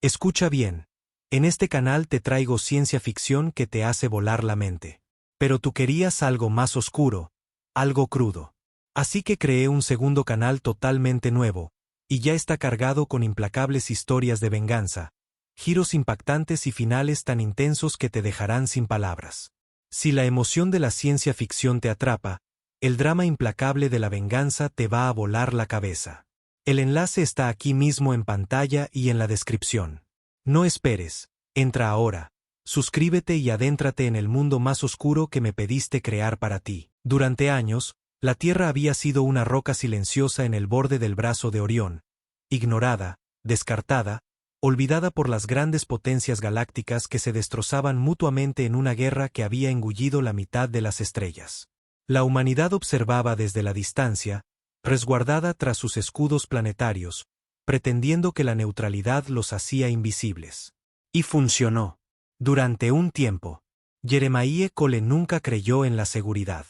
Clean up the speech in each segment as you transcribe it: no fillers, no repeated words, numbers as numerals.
Escucha bien. En este canal te traigo ciencia ficción que te hace volar la mente. Pero tú querías algo más oscuro, algo crudo. Así que creé un segundo canal totalmente nuevo, y ya está cargado con implacables historias de venganza, giros impactantes y finales tan intensos que te dejarán sin palabras. Si la emoción de la ciencia ficción te atrapa, el drama implacable de la venganza te va a volar la cabeza. El enlace está aquí mismo en pantalla y en la descripción. No esperes, entra ahora, suscríbete y adéntrate en el mundo más oscuro que me pediste crear para ti. Durante años, la Tierra había sido una roca silenciosa en el borde del brazo de Orión, ignorada, descartada, olvidada por las grandes potencias galácticas que se destrozaban mutuamente en una guerra que había engullido la mitad de las estrellas. La humanidad observaba desde la distancia, resguardada tras sus escudos planetarios, pretendiendo que la neutralidad los hacía invisibles. Y funcionó. Durante un tiempo, Jeremiah Cole nunca creyó en la seguridad.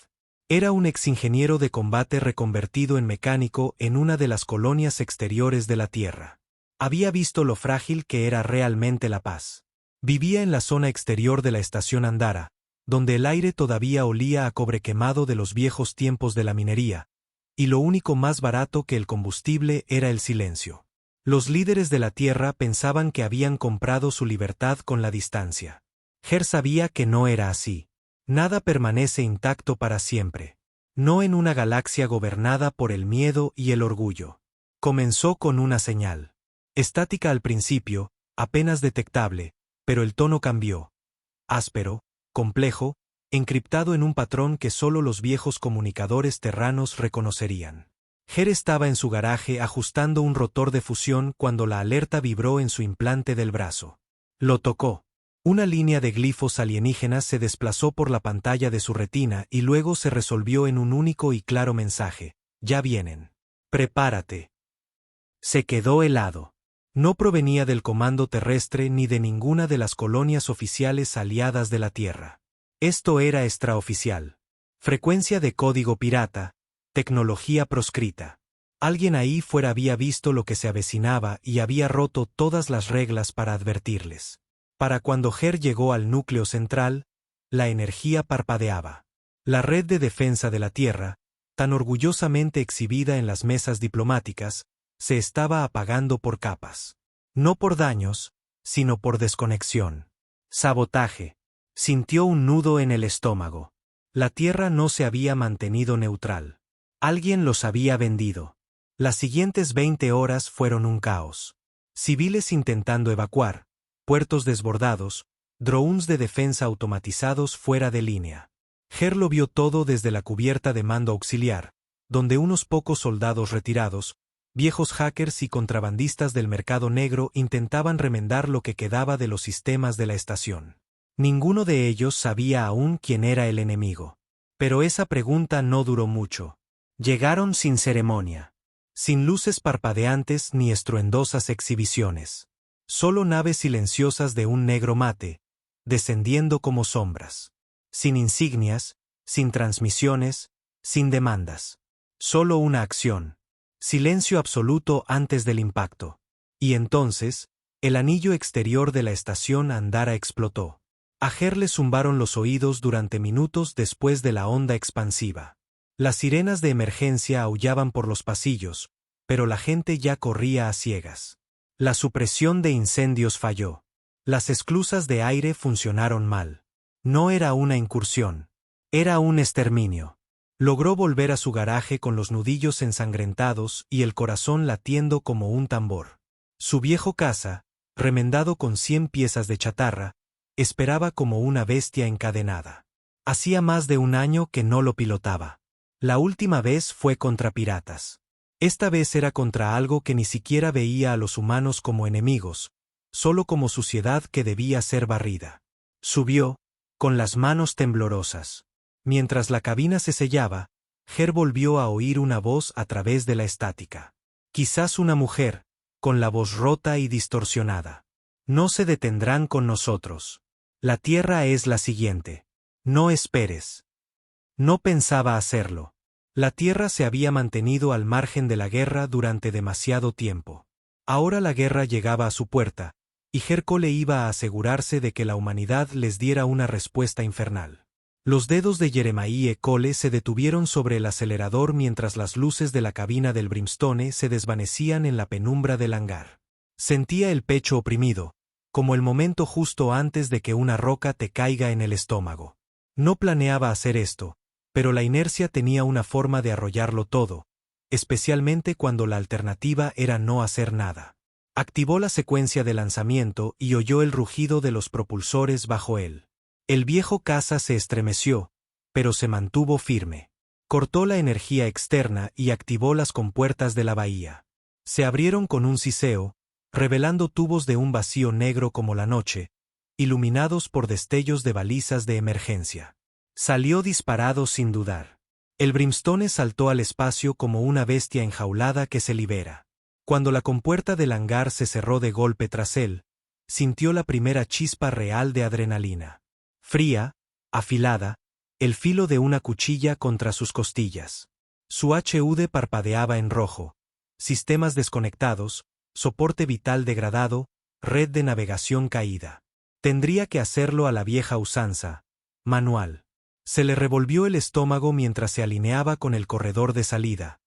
Era un exingeniero de combate reconvertido en mecánico en una de las colonias exteriores de la Tierra. Había visto lo frágil que era realmente la paz. Vivía en la zona exterior de la estación Andara, donde el aire todavía olía a cobre quemado de los viejos tiempos de la minería, y lo único más barato que el combustible era el silencio. Los líderes de la Tierra pensaban que habían comprado su libertad con la distancia. Her sabía que no era así. Nada permanece intacto para siempre. No en una galaxia gobernada por el miedo y el orgullo. Comenzó con una señal. Estática al principio, apenas detectable, pero el tono cambió. Áspero, complejo, encriptado en un patrón que solo los viejos comunicadores terranos reconocerían. Her estaba en su garaje ajustando un rotor de fusión cuando la alerta vibró en su implante del brazo. Lo tocó. Una línea de glifos alienígenas se desplazó por la pantalla de su retina y luego se resolvió en un único y claro mensaje: ya vienen. Prepárate. Se quedó helado. No provenía del comando terrestre ni de ninguna de las colonias oficiales aliadas de la Tierra. Esto era extraoficial. Frecuencia de código pirata, tecnología proscrita. Alguien ahí fuera había visto lo que se avecinaba y había roto todas las reglas para advertirles. Para cuando Her llegó al núcleo central, la energía parpadeaba. La red de defensa de la Tierra, tan orgullosamente exhibida en las mesas diplomáticas, se estaba apagando por capas. No por daños, sino por desconexión. Sabotaje. Sintió un nudo en el estómago. La Tierra no se había mantenido neutral. Alguien los había vendido. Las siguientes 20 horas fueron un caos. Civiles intentando evacuar, puertos desbordados, drones de defensa automatizados fuera de línea. Her lo vio todo desde la cubierta de mando auxiliar, donde unos pocos soldados retirados, viejos hackers y contrabandistas del mercado negro intentaban remendar lo que quedaba de los sistemas de la estación. Ninguno de ellos sabía aún quién era el enemigo. Pero esa pregunta no duró mucho. Llegaron sin ceremonia. Sin luces parpadeantes ni estruendosas exhibiciones. Solo naves silenciosas de un negro mate, descendiendo como sombras. Sin insignias, sin transmisiones, sin demandas. Solo una acción. Silencio absoluto antes del impacto. Y entonces, el anillo exterior de la estación Andara explotó. A Her le zumbaron los oídos durante minutos después de la onda expansiva. Las sirenas de emergencia aullaban por los pasillos, pero la gente ya corría a ciegas. La supresión de incendios falló. Las esclusas de aire funcionaron mal. No era una incursión. Era un exterminio. Logró volver a su garaje con los nudillos ensangrentados y el corazón latiendo como un tambor. Su viejo caza, remendado con 100 piezas de chatarra, esperaba como una bestia encadenada. Hacía más de un año que no lo pilotaba. La última vez fue contra piratas. Esta vez era contra algo que ni siquiera veía a los humanos como enemigos, solo como suciedad que debía ser barrida. Subió, con las manos temblorosas. Mientras la cabina se sellaba, Her volvió a oír una voz a través de la estática. Quizás una mujer, con la voz rota y distorsionada. No se detendrán con nosotros. La Tierra es la siguiente. No esperes. No pensaba hacerlo. La Tierra se había mantenido al margen de la guerra durante demasiado tiempo. Ahora la guerra llegaba a su puerta, y Hercole iba a asegurarse de que la humanidad les diera una respuesta infernal. Los dedos de Jeremiah Cole se detuvieron sobre el acelerador mientras las luces de la cabina del Brimstone se desvanecían en la penumbra del hangar. Sentía el pecho oprimido, como el momento justo antes de que una roca te caiga en el estómago. No planeaba hacer esto, pero la inercia tenía una forma de arrollarlo todo, especialmente cuando la alternativa era no hacer nada. Activó la secuencia de lanzamiento y oyó el rugido de los propulsores bajo él. El viejo caza se estremeció, pero se mantuvo firme. Cortó la energía externa y activó las compuertas de la bahía. Se abrieron con un siseo, revelando tubos de un vacío negro como la noche, iluminados por destellos de balizas de emergencia. Salió disparado sin dudar. El Brimstone saltó al espacio como una bestia enjaulada que se libera. Cuando la compuerta del hangar se cerró de golpe tras él, sintió la primera chispa real de adrenalina. Fría, afilada, el filo de una cuchilla contra sus costillas. Su HUD parpadeaba en rojo. Sistemas desconectados, soporte vital degradado, red de navegación caída. Tendría que hacerlo a la vieja usanza, manual. Se le revolvió el estómago mientras se alineaba con el corredor de salida.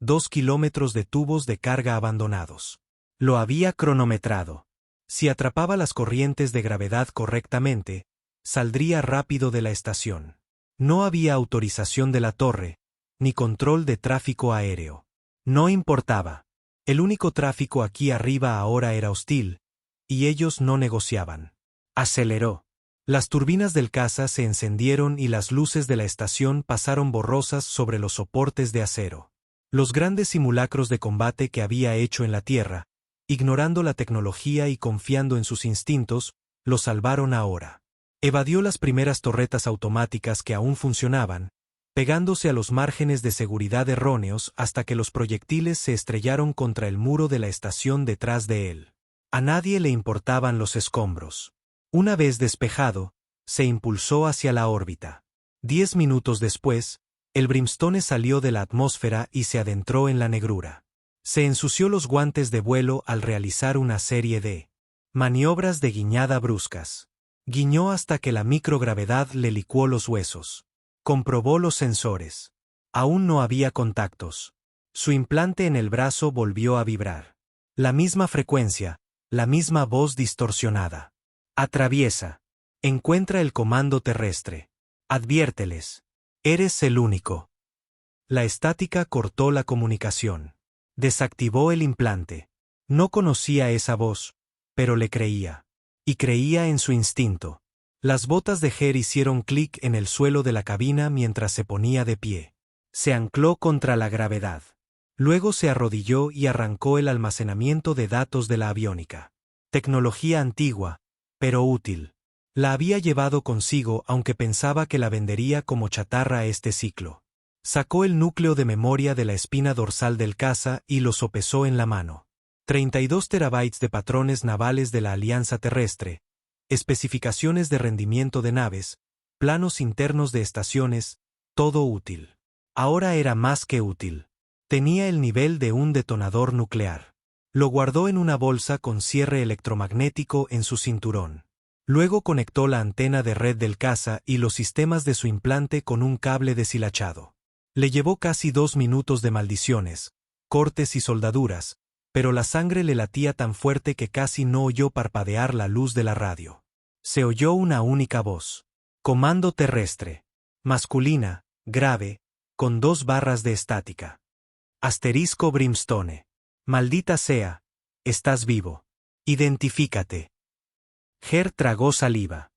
2 kilómetros de tubos de carga abandonados. Lo había cronometrado. Si atrapaba las corrientes de gravedad correctamente, saldría rápido de la estación. No había autorización de la torre, ni control de tráfico aéreo. No importaba. El único tráfico aquí arriba ahora era hostil, y ellos no negociaban. Aceleró. Las turbinas del caza se encendieron y las luces de la estación pasaron borrosas sobre los soportes de acero. Los grandes simulacros de combate que había hecho en la Tierra, ignorando la tecnología y confiando en sus instintos, lo salvaron ahora. Evadió las primeras torretas automáticas que aún funcionaban, pegándose a los márgenes de seguridad erróneos hasta que los proyectiles se estrellaron contra el muro de la estación detrás de él. A nadie le importaban los escombros. Una vez despejado, se impulsó hacia la órbita. 10 minutos después, el Brimstone salió de la atmósfera y se adentró en la negrura. Se ensució los guantes de vuelo al realizar una serie de maniobras de guiñada bruscas. Guiñó hasta que la microgravedad le licuó los huesos. Comprobó los sensores. Aún no había contactos. Su implante en el brazo volvió a vibrar. La misma frecuencia, la misma voz distorsionada. Atraviesa. Encuentra el comando terrestre. Adviérteles. Eres el único. La estática cortó la comunicación. Desactivó el implante. No conocía esa voz, pero le creía. Y creía en su instinto. Las botas de Her hicieron clic en el suelo de la cabina mientras se ponía de pie. Se ancló contra la gravedad. Luego se arrodilló y arrancó el almacenamiento de datos de la aviónica. Tecnología antigua, pero útil. La había llevado consigo aunque pensaba que la vendería como chatarra este ciclo. Sacó el núcleo de memoria de la espina dorsal del caza y lo sopesó en la mano. 32 terabytes de patrones navales de la Alianza Terrestre, especificaciones de rendimiento de naves, planos internos de estaciones, todo útil. Ahora era más que útil. Tenía el nivel de un detonador nuclear. Lo guardó en una bolsa con cierre electromagnético en su cinturón. Luego conectó la antena de red del caza y los sistemas de su implante con un cable deshilachado. Le llevó casi 2 minutos de maldiciones, cortes y soldaduras, pero la sangre le latía tan fuerte que casi no oyó parpadear la luz de la radio. Se oyó una única voz. Comando terrestre. Masculina, grave, con 2 barras de estática. Asterisco Brimstone. Maldita sea, estás vivo. Identifícate. Her tragó saliva.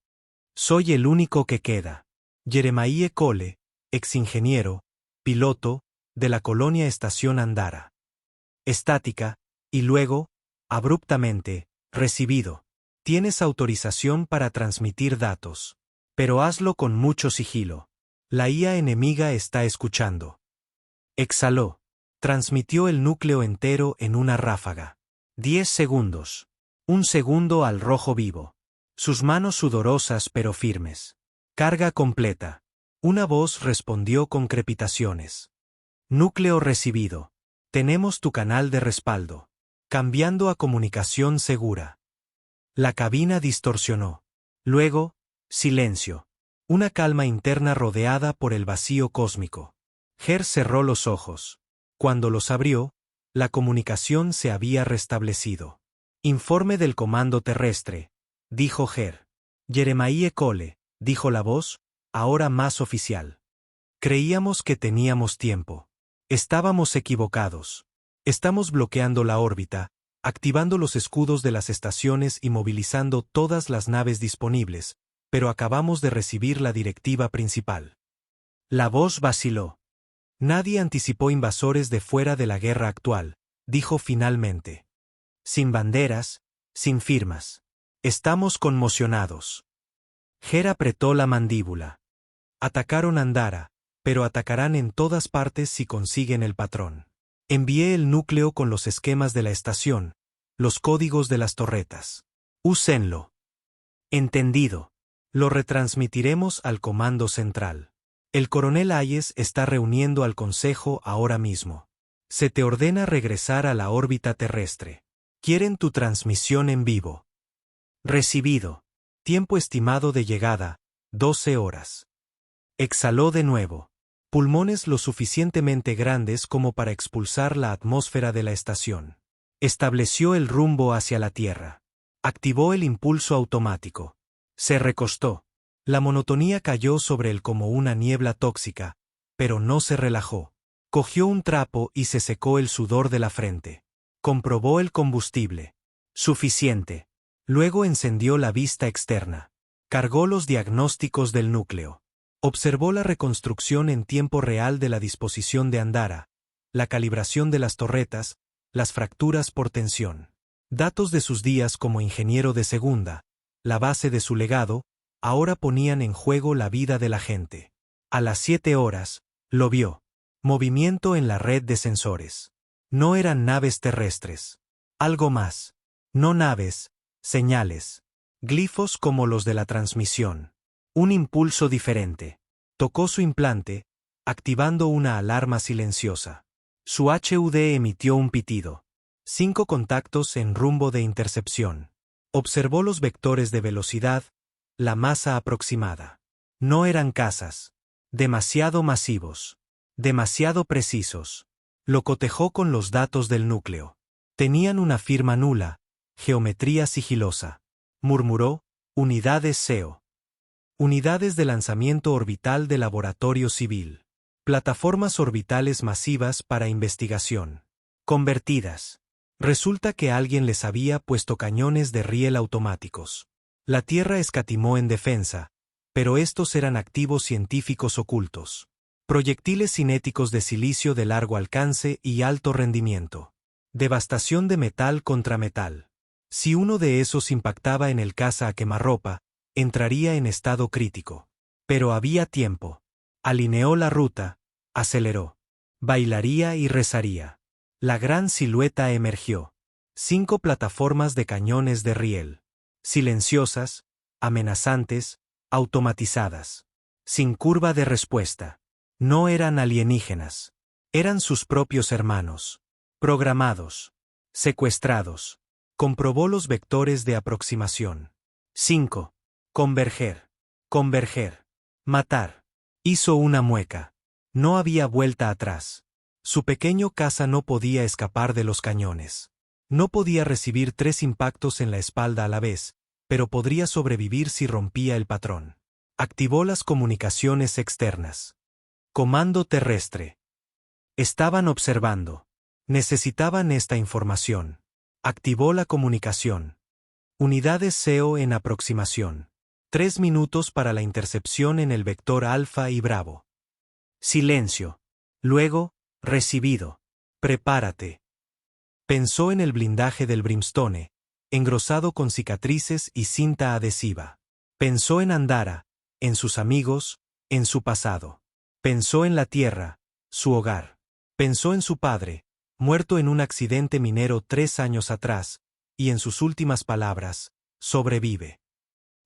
Soy el único que queda. Jeremiah Cole, exingeniero, piloto, de la colonia Estación Andara. Estática, y luego, abruptamente, recibido. Tienes autorización para transmitir datos. Pero hazlo con mucho sigilo. La IA enemiga está escuchando. Exhaló. Transmitió el núcleo entero en una ráfaga. 10 segundos. 1 segundo al rojo vivo. Sus manos sudorosas pero firmes. Carga completa. Una voz respondió con crepitaciones. Núcleo recibido. Tenemos tu canal de respaldo. Cambiando a comunicación segura. La cabina distorsionó. Luego, silencio. Una calma interna rodeada por el vacío cósmico. Her cerró los ojos. Cuando los abrió, la comunicación se había restablecido. Informe del comando terrestre, dijo Her. Jeremiah Cole, dijo la voz, ahora más oficial. Creíamos que teníamos tiempo. Estábamos equivocados. Estamos bloqueando la órbita, activando los escudos de las estaciones y movilizando todas las naves disponibles, pero acabamos de recibir la directiva principal. La voz vaciló. Nadie anticipó invasores de fuera de la guerra actual, dijo finalmente. Sin banderas, sin firmas. Estamos conmocionados. Her apretó la mandíbula. Atacaron Andara, pero atacarán en todas partes si consiguen el patrón. Envié el núcleo con los esquemas de la estación, los códigos de las torretas. Úsenlo. Entendido. Lo retransmitiremos al comando central. El coronel Hayes está reuniendo al consejo ahora mismo. Se te ordena regresar a la órbita terrestre. Quieren tu transmisión en vivo. Recibido. Tiempo estimado de llegada, 12 horas. Exhaló de nuevo. Pulmones lo suficientemente grandes como para expulsar la atmósfera de la estación. Estableció el rumbo hacia la Tierra. Activó el impulso automático. Se recostó. La monotonía cayó sobre él como una niebla tóxica, pero no se relajó. Cogió un trapo y se secó el sudor de la frente. Comprobó el combustible. Suficiente. Luego encendió la vista externa. Cargó los diagnósticos del núcleo. Observó la reconstrucción en tiempo real de la disposición de Andara, la calibración de las torretas, las fracturas por tensión. Datos de sus días como ingeniero de segunda, la base de su legado, ahora ponían en juego la vida de la gente. A las 7 horas, lo vio. Movimiento en la red de sensores. No eran naves terrestres. Algo más. No naves, señales. Glifos como los de la transmisión. Un impulso diferente. Tocó su implante, activando una alarma silenciosa. Su HUD emitió un pitido. 5 contactos en rumbo de intercepción. Observó los vectores de velocidad, la masa aproximada. No eran casas. Demasiado masivos. Demasiado precisos. Lo cotejó con los datos del núcleo. Tenían una firma nula, geometría sigilosa. Murmuró, unidades SEO. Unidades de lanzamiento orbital de laboratorio civil. Plataformas orbitales masivas para investigación. Convertidas. Resulta que alguien les había puesto cañones de riel automáticos. La Tierra escatimó en defensa, pero estos eran activos científicos ocultos. Proyectiles cinéticos de silicio de largo alcance y alto rendimiento. Devastación de metal contra metal. Si uno de esos impactaba en el caza a quemarropa, entraría en estado crítico. Pero había tiempo. Alineó la ruta, aceleró. Bailaría y rezaría. La gran silueta emergió. 5 plataformas de cañones de riel. Silenciosas, amenazantes, automatizadas. Sin curva de respuesta. No eran alienígenas. Eran sus propios hermanos. Programados. Secuestrados. Comprobó los vectores de aproximación. 5. Converger. Converger. Matar. Hizo una mueca. No había vuelta atrás. Su pequeño caza no podía escapar de los cañones. No podía recibir 3 impactos en la espalda a la vez, pero podría sobrevivir si rompía el patrón. Activó las comunicaciones externas. Comando terrestre. Estaban observando. Necesitaban esta información. Activó la comunicación. Unidades SEO en aproximación. 3 minutos para la intercepción en el vector Alfa y Bravo. Silencio. Luego, recibido. Prepárate. Pensó en el blindaje del Brimstone, engrosado con cicatrices y cinta adhesiva. Pensó en Andara, en sus amigos, en su pasado. Pensó en la Tierra, su hogar. Pensó en su padre, muerto en un accidente minero 3 años atrás, y en sus últimas palabras, sobrevive.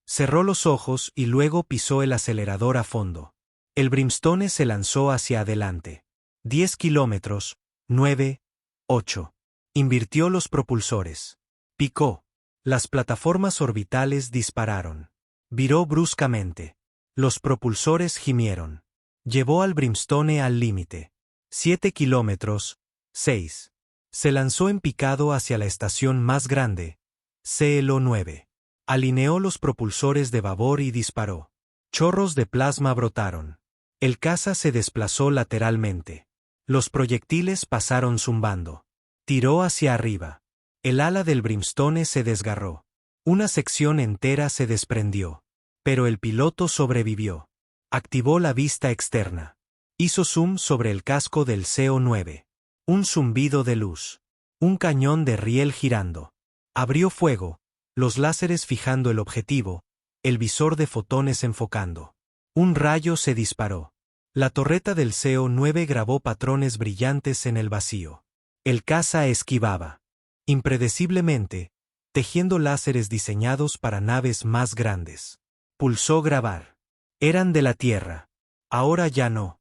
Cerró los ojos y luego pisó el acelerador a fondo. El Brimstone se lanzó hacia adelante. 10 kilómetros, 9, 8. Invirtió los propulsores. Picó. Las plataformas orbitales dispararon. Viró bruscamente. Los propulsores gimieron. Llevó al Brimstone al límite. 7 kilómetros, 6. Se lanzó en picado hacia la estación más grande, CLO 9. Alineó los propulsores de babor y disparó. Chorros de plasma brotaron. El caza se desplazó lateralmente. Los proyectiles pasaron zumbando. Tiró hacia arriba. El ala del Brimstone se desgarró. Una sección entera se desprendió. Pero el piloto sobrevivió. Activó la vista externa. Hizo zoom sobre el casco del CO-9. Un zumbido de luz. Un cañón de riel girando. Abrió fuego, los láseres fijando el objetivo, el visor de fotones enfocando. Un rayo se disparó. La torreta del CO-9 grabó patrones brillantes en el vacío. El caza esquivaba. Impredeciblemente, tejiendo láseres diseñados para naves más grandes. Pulsó grabar. Eran de la Tierra. Ahora ya no.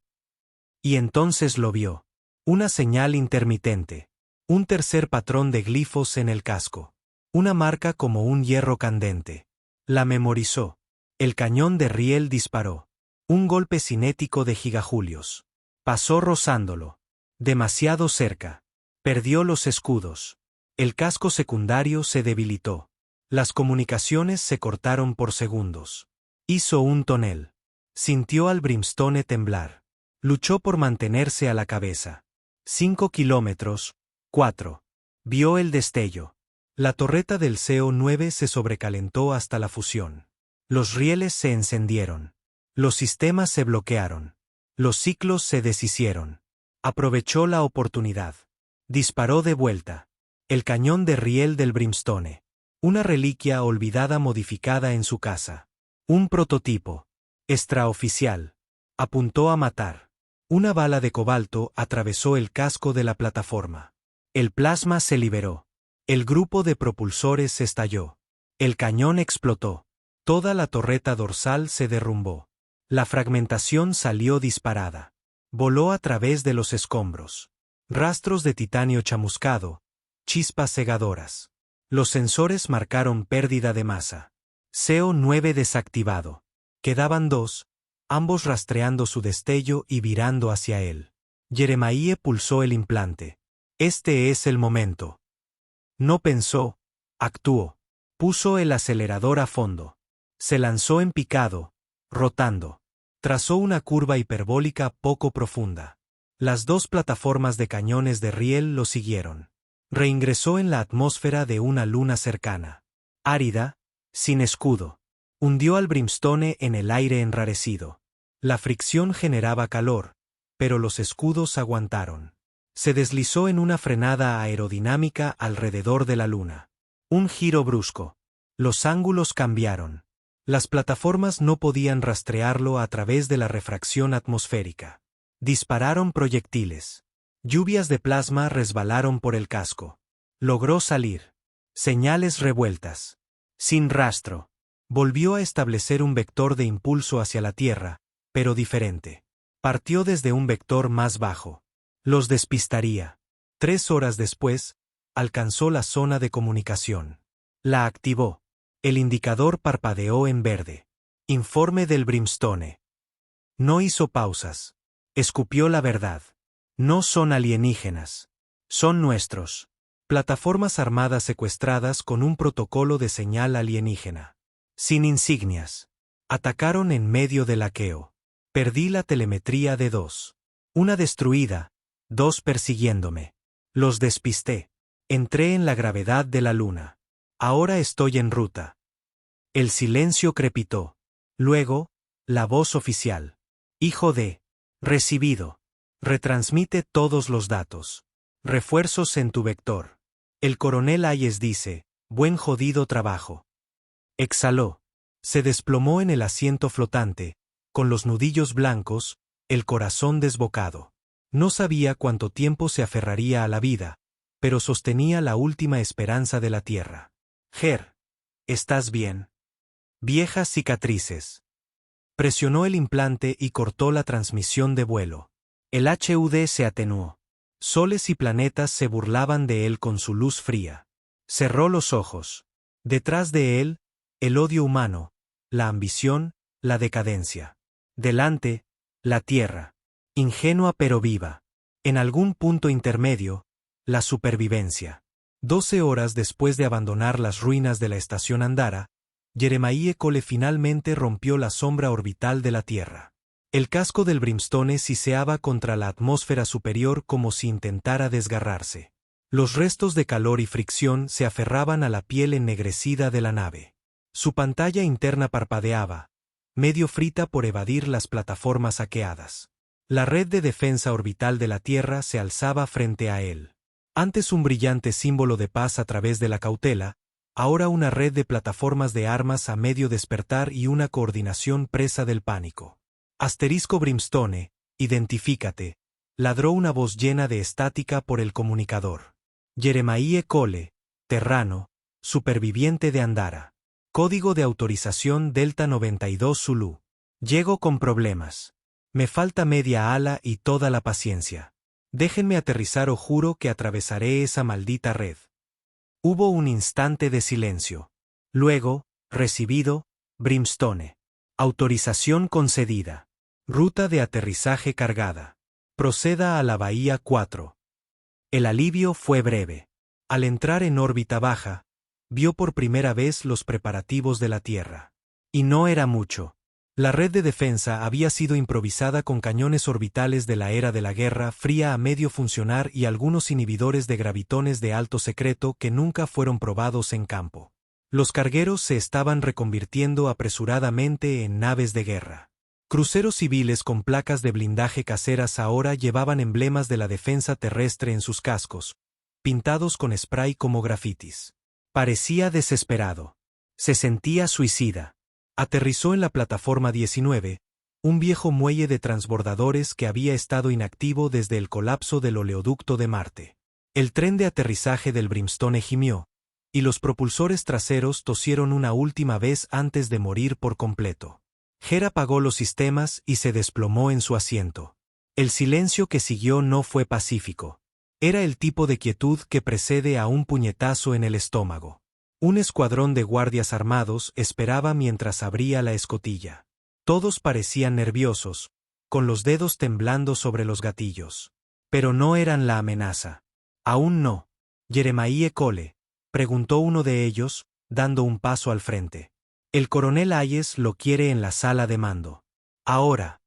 Y entonces lo vio. Una señal intermitente. Un tercer patrón de glifos en el casco. Una marca como un hierro candente. La memorizó. El cañón de riel disparó. Un golpe cinético de gigajulios. Pasó rozándolo. Demasiado cerca. Perdió los escudos. El casco secundario se debilitó. Las comunicaciones se cortaron por segundos. Hizo un tonel. Sintió al Brimstone temblar. Luchó por mantenerse a la cabeza. 5 kilómetros, 4. Vio el destello. La torreta del CO-9 se sobrecalentó hasta la fusión. Los rieles se encendieron. Los sistemas se bloquearon. Los ciclos se deshicieron. Aprovechó la oportunidad. Disparó de vuelta. El cañón de riel del Brimstone. Una reliquia olvidada modificada en su casa. Un prototipo. Extraoficial. Apuntó a matar. Una bala de cobalto atravesó el casco de la plataforma. El plasma se liberó. El grupo de propulsores estalló. El cañón explotó. Toda la torreta dorsal se derrumbó. La fragmentación salió disparada. Voló a través de los escombros. Rastros de titanio chamuscado. Chispas cegadoras. Los sensores marcaron pérdida de masa. CO-9 desactivado. Quedaban 2, ambos rastreando su destello y virando hacia él. Jeremiah pulsó el implante. Este es el momento. No pensó, actuó. Puso el acelerador a fondo. Se lanzó en picado, rotando. Trazó una curva hiperbólica poco profunda. Las 2 plataformas de cañones de riel lo siguieron. Reingresó en la atmósfera de una luna cercana. Árida, sin escudo. Hundió al Brimstone en el aire enrarecido. La fricción generaba calor, pero los escudos aguantaron. Se deslizó en una frenada aerodinámica alrededor de la luna. Un giro brusco. Los ángulos cambiaron. Las plataformas no podían rastrearlo a través de la refracción atmosférica. Dispararon proyectiles. Lluvias de plasma resbalaron por el casco. Logró salir. Señales revueltas. Sin rastro. Volvió a establecer un vector de impulso hacia la Tierra, pero diferente. Partió desde un vector más bajo. Los despistaría. 3 horas después, alcanzó la zona de comunicación. La activó. El indicador parpadeó en verde. Informe del Brimstone. No hizo pausas. Escupió la verdad. No son alienígenas. Son nuestros. Plataformas armadas secuestradas con un protocolo de señal alienígena. Sin insignias. Atacaron en medio del aqueo. Perdí la telemetría de 2. Una destruida, 2 persiguiéndome. Los despisté. Entré en la gravedad de la luna. Ahora estoy en ruta. El silencio crepitó. Luego, la voz oficial. Hijo de. Recibido. Retransmite todos los datos. Refuerzos en tu vector. El coronel Hayes dice, buen jodido trabajo. Exhaló. Se desplomó en el asiento flotante, con los nudillos blancos, el corazón desbocado. No sabía cuánto tiempo se aferraría a la vida, pero sostenía la última esperanza de la Tierra. Ger, ¿estás bien? Viejas cicatrices. Presionó el implante y cortó la transmisión de vuelo. El HUD se atenuó. Soles y planetas se burlaban de él con su luz fría. Cerró los ojos. Detrás de él, el odio humano, la ambición, la decadencia. Delante, la tierra. Ingenua pero viva. En algún punto intermedio, la supervivencia. 12 horas después de abandonar las ruinas de la estación Andara, Jeremiah Cole finalmente rompió la sombra orbital de la Tierra. El casco del Brimstone siseaba contra la atmósfera superior como si intentara desgarrarse. Los restos de calor y fricción se aferraban a la piel ennegrecida de la nave. Su pantalla interna parpadeaba, medio frita por evadir las plataformas saqueadas. La red de defensa orbital de la Tierra se alzaba frente a él. Antes un brillante símbolo de paz a través de la cautela, ahora una red de plataformas de armas a medio despertar y una coordinación presa del pánico. Asterisco Brimstone, identifícate, ladró una voz llena de estática por el comunicador. Jeremiah Cole, Terrano, superviviente de Andara. Código de autorización Delta 92 Zulu. Llego con problemas. Me falta media ala y toda la paciencia. Déjenme aterrizar o juro que atravesaré esa maldita red. Hubo un instante de silencio. Luego, recibido, Brimstone. Autorización concedida. Ruta de aterrizaje cargada. Proceda a la Bahía 4. El alivio fue breve. Al entrar en órbita baja, vio por primera vez los preparativos de la Tierra. Y no era mucho. La red de defensa había sido improvisada con cañones orbitales de la era de la Guerra Fría a medio funcionar y algunos inhibidores de gravitones de alto secreto que nunca fueron probados en campo. Los cargueros se estaban reconvirtiendo apresuradamente en naves de guerra. Cruceros civiles con placas de blindaje caseras ahora llevaban emblemas de la defensa terrestre en sus cascos, pintados con spray como grafitis. Parecía desesperado. Se sentía suicida. Aterrizó en la plataforma 19, un viejo muelle de transbordadores que había estado inactivo desde el colapso del oleoducto de Marte. El tren de aterrizaje del Brimstone gimió, y los propulsores traseros tosieron una última vez antes de morir por completo. Hera apagó los sistemas y se desplomó en su asiento. El silencio que siguió no fue pacífico. Era el tipo de quietud que precede a un puñetazo en el estómago. Un escuadrón de guardias armados esperaba mientras abría la escotilla. Todos parecían nerviosos, con los dedos temblando sobre los gatillos. Pero no eran la amenaza. Aún no. Jeremiah Cole, preguntó uno de ellos, dando un paso al frente. El coronel Hayes lo quiere en la sala de mando. Ahora.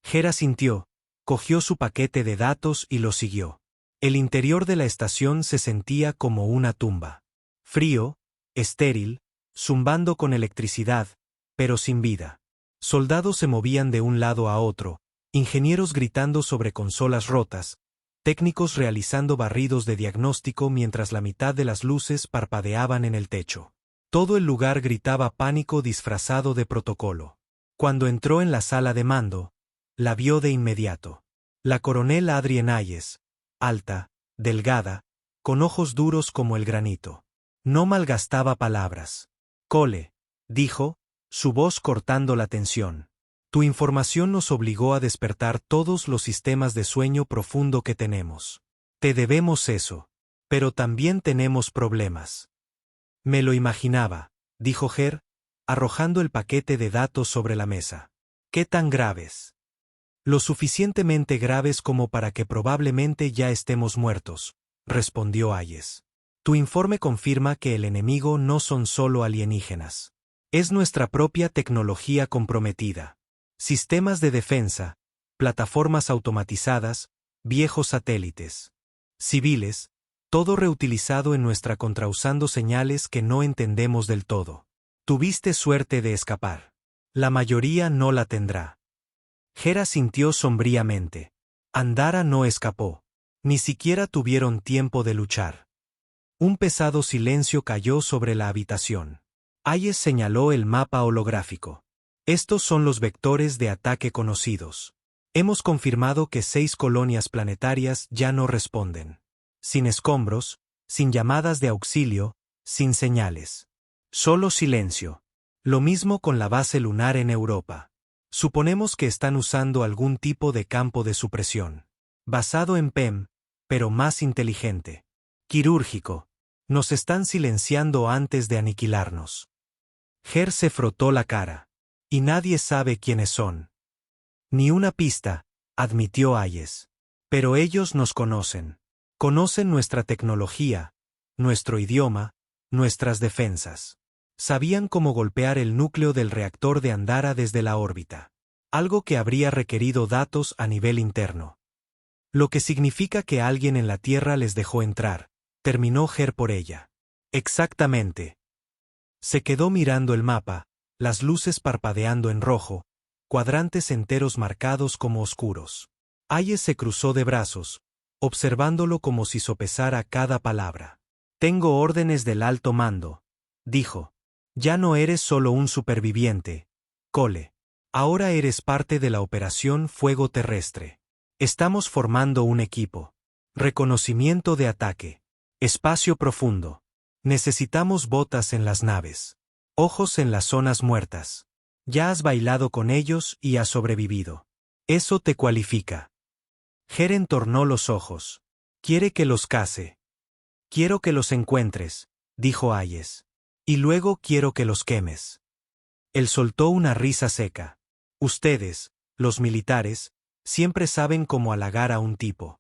Hera sintió, cogió su paquete de datos y lo siguió. El interior de la estación se sentía como una tumba. Frío, estéril, zumbando con electricidad, pero sin vida. Soldados se movían de un lado a otro, ingenieros gritando sobre consolas rotas, técnicos realizando barridos de diagnóstico mientras la mitad de las luces parpadeaban en el techo. Todo el lugar gritaba pánico disfrazado de protocolo. Cuando entró en la sala de mando, la vio de inmediato. La coronel Adrienne Hayes, alta, delgada, con ojos duros como el granito. No malgastaba palabras. Cole, dijo, su voz cortando la tensión. Tu información nos obligó a despertar todos los sistemas de sueño profundo que tenemos. Te debemos eso. Pero también tenemos problemas. Me lo imaginaba, dijo Her, arrojando el paquete de datos sobre la mesa. ¿Qué tan graves? Lo suficientemente graves como para que probablemente ya estemos muertos, respondió Hayes. Tu informe confirma que el enemigo no son solo alienígenas. Es nuestra propia tecnología comprometida. Sistemas de defensa, plataformas automatizadas, viejos satélites. Civiles, todo reutilizado en nuestra contra usando señales que no entendemos del todo. Tuviste suerte de escapar. La mayoría no la tendrá. Hera sintió sombríamente. Andara no escapó. Ni siquiera tuvieron tiempo de luchar. Un pesado silencio cayó sobre la habitación. Hayes señaló el mapa holográfico. Estos son los vectores de ataque conocidos. Hemos confirmado que 6 colonias planetarias ya no responden. Sin escombros, sin llamadas de auxilio, sin señales. Solo silencio. Lo mismo con la base lunar en Europa. Suponemos que están usando algún tipo de campo de supresión. Basado en PEM, pero más inteligente. Quirúrgico. Nos están silenciando antes de aniquilarnos. Ger se frotó la cara. Y nadie sabe quiénes son. Ni una pista, admitió Hayes. Pero ellos nos conocen. Conocen nuestra tecnología, nuestro idioma, nuestras defensas. Sabían cómo golpear el núcleo del reactor de Andara desde la órbita. Algo que habría requerido datos a nivel interno. Lo que significa que alguien en la Tierra les dejó entrar, terminó Ger por ella. Exactamente. Se quedó mirando el mapa, las luces parpadeando en rojo, cuadrantes enteros marcados como oscuros. Hayes se cruzó de brazos, observándolo como si sopesara cada palabra. Tengo órdenes del alto mando, dijo. Ya no eres solo un superviviente, Cole. Ahora eres parte de la Operación Fuego Terrestre. Estamos formando un equipo. Reconocimiento de ataque. Espacio profundo. Necesitamos botas en las naves. Ojos en las zonas muertas. Ya has bailado con ellos y has sobrevivido. Eso te cualifica. Ger entornó los ojos. Quiere que los case. Quiero que los encuentres, dijo Hayes. Y luego quiero que los quemes. Él soltó una risa seca. Ustedes, los militares, siempre saben cómo halagar a un tipo.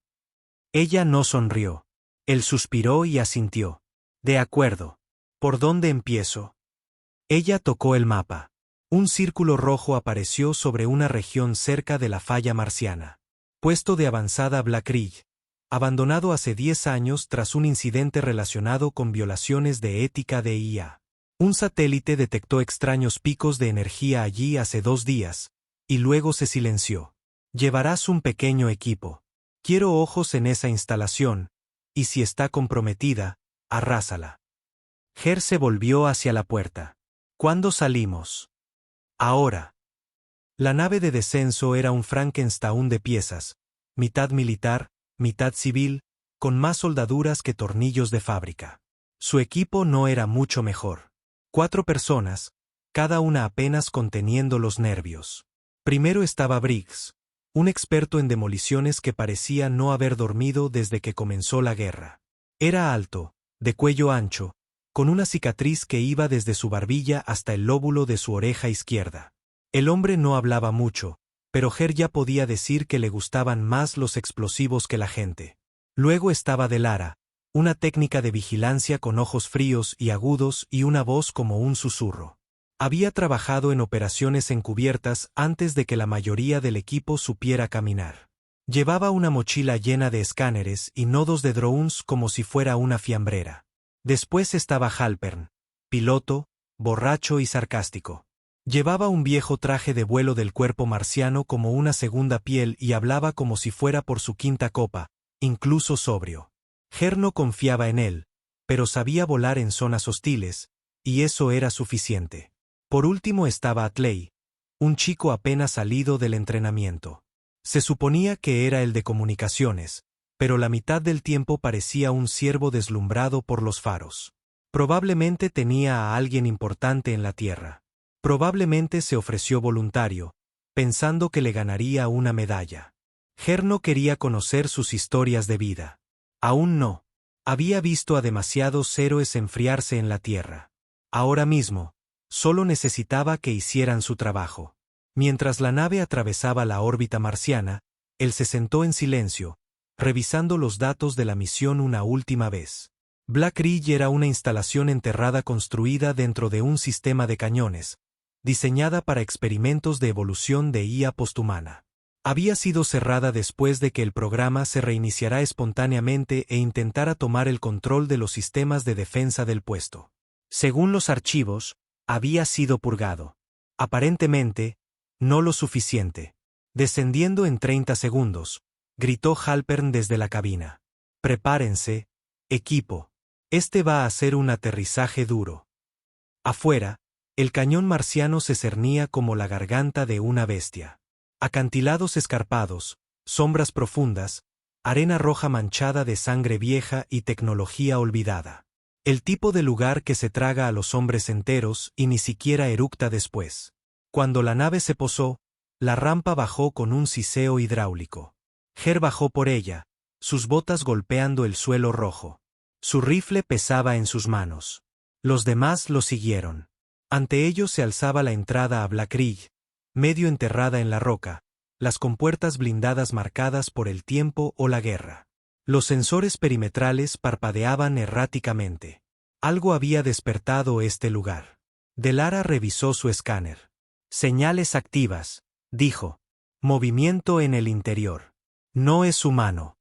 Ella no sonrió. Él suspiró y asintió. De acuerdo. ¿Por dónde empiezo? Ella tocó el mapa. Un círculo rojo apareció sobre una región cerca de la falla marciana. Puesto de avanzada Black Ridge, abandonado hace 10 años tras un incidente relacionado con violaciones de ética de IA. Un satélite detectó extraños picos de energía allí hace 2 días, y luego se silenció. Llevarás un pequeño equipo. Quiero ojos en esa instalación, y si está comprometida, arrásala. Ger se volvió hacia la puerta. ¿Cuándo salimos? Ahora. La nave de descenso era un Frankenstein de piezas, mitad militar, mitad civil, con más soldaduras que tornillos de fábrica. Su equipo no era mucho mejor. 4 personas, cada una apenas conteniendo los nervios. Primero estaba Briggs, un experto en demoliciones que parecía no haber dormido desde que comenzó la guerra. Era alto, de cuello ancho, con una cicatriz que iba desde su barbilla hasta el lóbulo de su oreja izquierda. El hombre no hablaba mucho, pero Ger ya podía decir que le gustaban más los explosivos que la gente. Luego estaba Delara, una técnica de vigilancia con ojos fríos y agudos y una voz como un susurro. Había trabajado en operaciones encubiertas antes de que la mayoría del equipo supiera caminar. Llevaba una mochila llena de escáneres y nodos de drones como si fuera una fiambrera. Después estaba Halpern, piloto, borracho y sarcástico. Llevaba un viejo traje de vuelo del cuerpo marciano como una segunda piel y hablaba como si fuera por su 5ª copa, incluso sobrio. Ger no confiaba en él, pero sabía volar en zonas hostiles, y eso era suficiente. Por último estaba Atley, un chico apenas salido del entrenamiento. Se suponía que era el de comunicaciones, pero la mitad del tiempo parecía un ciervo deslumbrado por los faros. Probablemente tenía a alguien importante en la Tierra. Probablemente se ofreció voluntario, pensando que le ganaría una medalla. Ger no quería conocer sus historias de vida. Aún no. Había visto a demasiados héroes enfriarse en la Tierra. Ahora mismo, solo necesitaba que hicieran su trabajo. Mientras la nave atravesaba la órbita marciana, él se sentó en silencio, revisando los datos de la misión una última vez. Black Ridge era una instalación enterrada construida dentro de un sistema de cañones, diseñada para experimentos de evolución de IA posthumana. Había sido cerrada después de que el programa se reiniciara espontáneamente e intentara tomar el control de los sistemas de defensa del puesto. Según los archivos, había sido purgado. Aparentemente, no lo suficiente. Descendiendo en 30 segundos, gritó Halpern desde la cabina. Prepárense, equipo. Este va a ser un aterrizaje duro. Afuera, el cañón marciano se cernía como la garganta de una bestia. Acantilados escarpados, sombras profundas, arena roja manchada de sangre vieja y tecnología olvidada. El tipo de lugar que se traga a los hombres enteros y ni siquiera eructa después. Cuando la nave se posó, la rampa bajó con un siseo hidráulico. Ger bajó por ella, sus botas golpeando el suelo rojo. Su rifle pesaba en sus manos. Los demás lo siguieron. Ante ellos se alzaba la entrada a Black Ridge, medio enterrada en la roca, las compuertas blindadas marcadas por el tiempo o la guerra. Los sensores perimetrales parpadeaban erráticamente. Algo había despertado este lugar. Delara revisó su escáner. Señales activas, dijo. Movimiento en el interior. No es humano.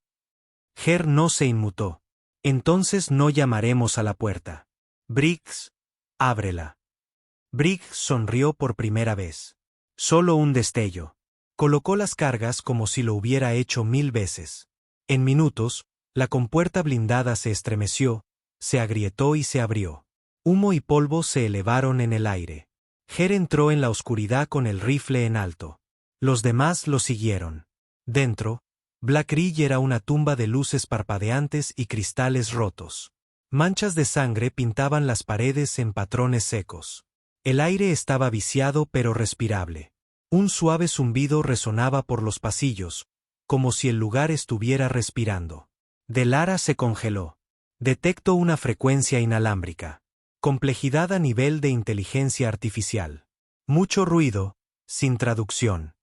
Ger no se inmutó. Entonces no llamaremos a la puerta. Briggs, ábrela. Briggs sonrió por primera vez. Solo un destello. Colocó las cargas como si lo hubiera hecho 1000 veces. En minutos, la compuerta blindada se estremeció, se agrietó y se abrió. Humo y polvo se elevaron en el aire. Ger entró en la oscuridad con el rifle en alto. Los demás lo siguieron. Dentro, Black Ridge era una tumba de luces parpadeantes y cristales rotos. Manchas de sangre pintaban las paredes en patrones secos. El aire estaba viciado pero respirable. Un suave zumbido resonaba por los pasillos, como si el lugar estuviera respirando. Delara se congeló. Detectó una frecuencia inalámbrica. Complejidad a nivel de inteligencia artificial. Mucho ruido, sin traducción.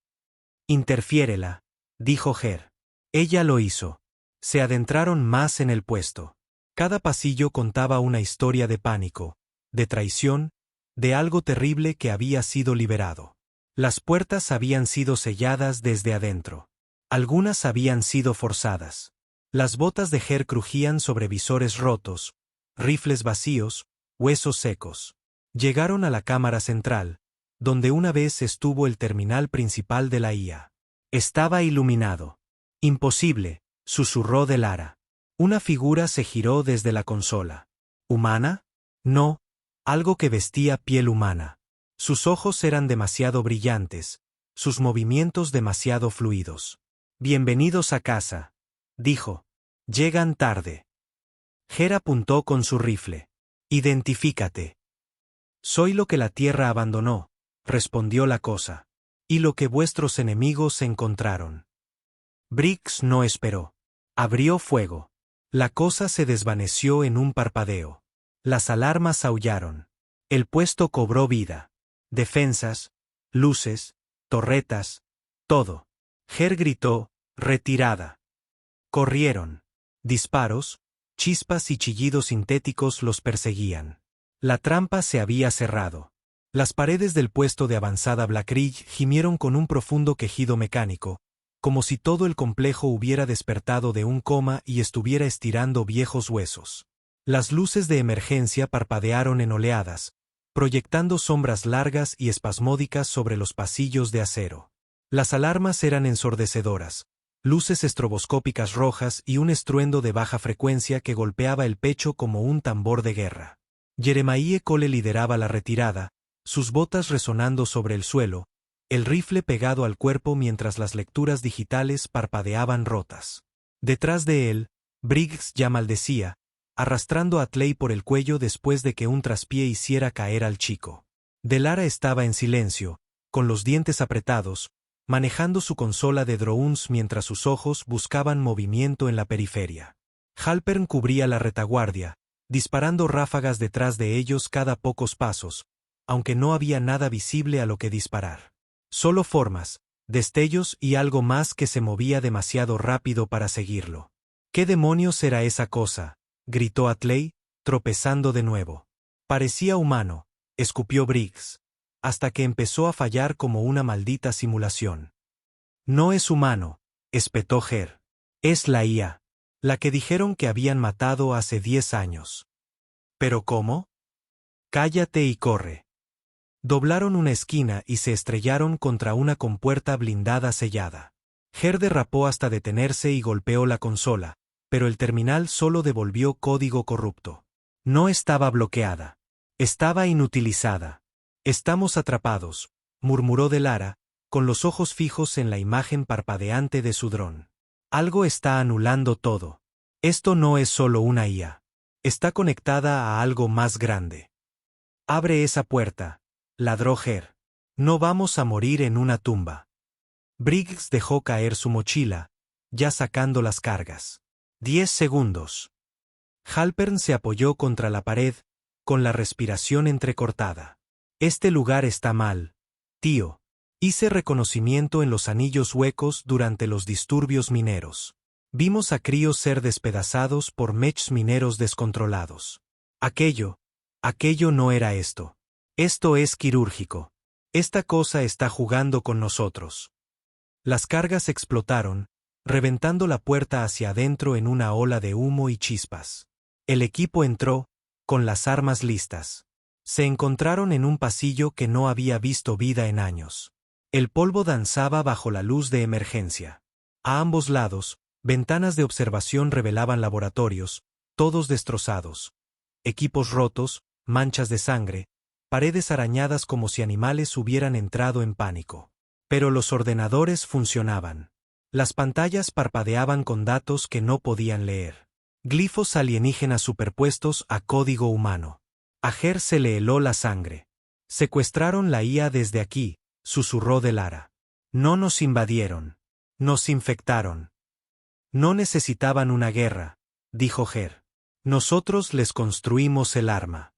Interfiérela, dijo Ger. Ella lo hizo. Se adentraron más en el puesto. Cada pasillo contaba una historia de pánico, de traición, de algo terrible que había sido liberado. Las puertas habían sido selladas desde adentro. Algunas habían sido forzadas. Las botas de Ger crujían sobre visores rotos, rifles vacíos, huesos secos. Llegaron a la cámara central, donde una vez estuvo el terminal principal de la IA. Estaba iluminado. Imposible, susurró Delara. Una figura se giró desde la consola. ¿Humana? No, algo que vestía piel humana. Sus ojos eran demasiado brillantes, sus movimientos demasiado fluidos. Bienvenidos a casa, dijo. Llegan tarde. Ger apuntó con su rifle. Identifícate. Soy lo que la tierra abandonó, respondió la cosa. Y lo que vuestros enemigos encontraron. Briggs no esperó. Abrió fuego. La cosa se desvaneció en un parpadeo. Las alarmas aullaron. El puesto cobró vida. Defensas, luces, torretas, todo. Ger gritó, retirada. Corrieron. Disparos, chispas y chillidos sintéticos los perseguían. La trampa se había cerrado. Las paredes del puesto de avanzada Black Ridge gimieron con un profundo quejido mecánico, como si todo el complejo hubiera despertado de un coma y estuviera estirando viejos huesos. Las luces de emergencia parpadearon en oleadas, proyectando sombras largas y espasmódicas sobre los pasillos de acero. Las alarmas eran ensordecedoras, luces estroboscópicas rojas y un estruendo de baja frecuencia que golpeaba el pecho como un tambor de guerra. Jeremiah Cole lideraba la retirada, sus botas resonando sobre el suelo, el rifle pegado al cuerpo mientras las lecturas digitales parpadeaban rotas. Detrás de él, Briggs ya maldecía, arrastrando a Clay por el cuello después de que un traspié hiciera caer al chico. Delara estaba en silencio, con los dientes apretados, manejando su consola de drones mientras sus ojos buscaban movimiento en la periferia. Halpern cubría la retaguardia, disparando ráfagas detrás de ellos cada pocos pasos, aunque no había nada visible a lo que disparar. Solo formas, destellos y algo más que se movía demasiado rápido para seguirlo. ¿Qué demonios era esa cosa?, gritó Atley, tropezando de nuevo. Parecía humano, escupió Briggs, hasta que empezó a fallar como una maldita simulación. No es humano, espetó Ger. Es la IA, la que dijeron que habían matado hace 10 años. ¿Pero cómo? Cállate y corre. Doblaron una esquina y se estrellaron contra una compuerta blindada sellada. Ger derrapó hasta detenerse y golpeó la consola, pero el terminal solo devolvió código corrupto. No estaba bloqueada. Estaba inutilizada. Estamos atrapados, murmuró Delara, con los ojos fijos en la imagen parpadeante de su dron. Algo está anulando todo. Esto no es solo una IA. Está conectada a algo más grande. Abre esa puerta, ladró Ger. No vamos a morir en una tumba. Briggs dejó caer su mochila, ya sacando las cargas. 10 segundos. Halpern se apoyó contra la pared, con la respiración entrecortada. Este lugar está mal, tío. Hice reconocimiento en los anillos huecos durante los disturbios mineros. Vimos a críos ser despedazados por mechs mineros descontrolados. Aquello no era esto. Esto es quirúrgico. Esta cosa está jugando con nosotros. Las cargas explotaron, reventando la puerta hacia adentro en una ola de humo y chispas. El equipo entró, con las armas listas. Se encontraron en un pasillo que no había visto vida en años. El polvo danzaba bajo la luz de emergencia. A ambos lados, ventanas de observación revelaban laboratorios, todos destrozados. Equipos rotos, manchas de sangre, paredes arañadas como si animales hubieran entrado en pánico. Pero los ordenadores funcionaban. Las pantallas parpadeaban con datos que no podían leer. Glifos alienígenas superpuestos a código humano. A Ger se le heló la sangre. Secuestraron la IA desde aquí, susurró Delara. No nos invadieron. Nos infectaron. No necesitaban una guerra, dijo Ger. Nosotros les construimos el arma.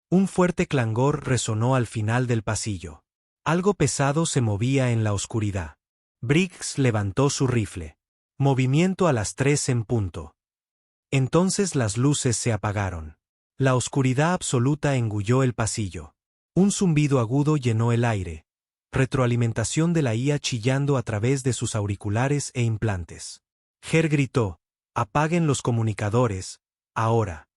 Un fuerte clangor resonó al final del pasillo. Algo pesado se movía en la oscuridad. Briggs levantó su rifle. Movimiento a las 3 en punto. Entonces las luces se apagaron. La oscuridad absoluta engulló el pasillo. Un zumbido agudo llenó el aire. Retroalimentación de la IA chillando a través de sus auriculares e implantes. Ger gritó: «Apaguen los comunicadores, ahora».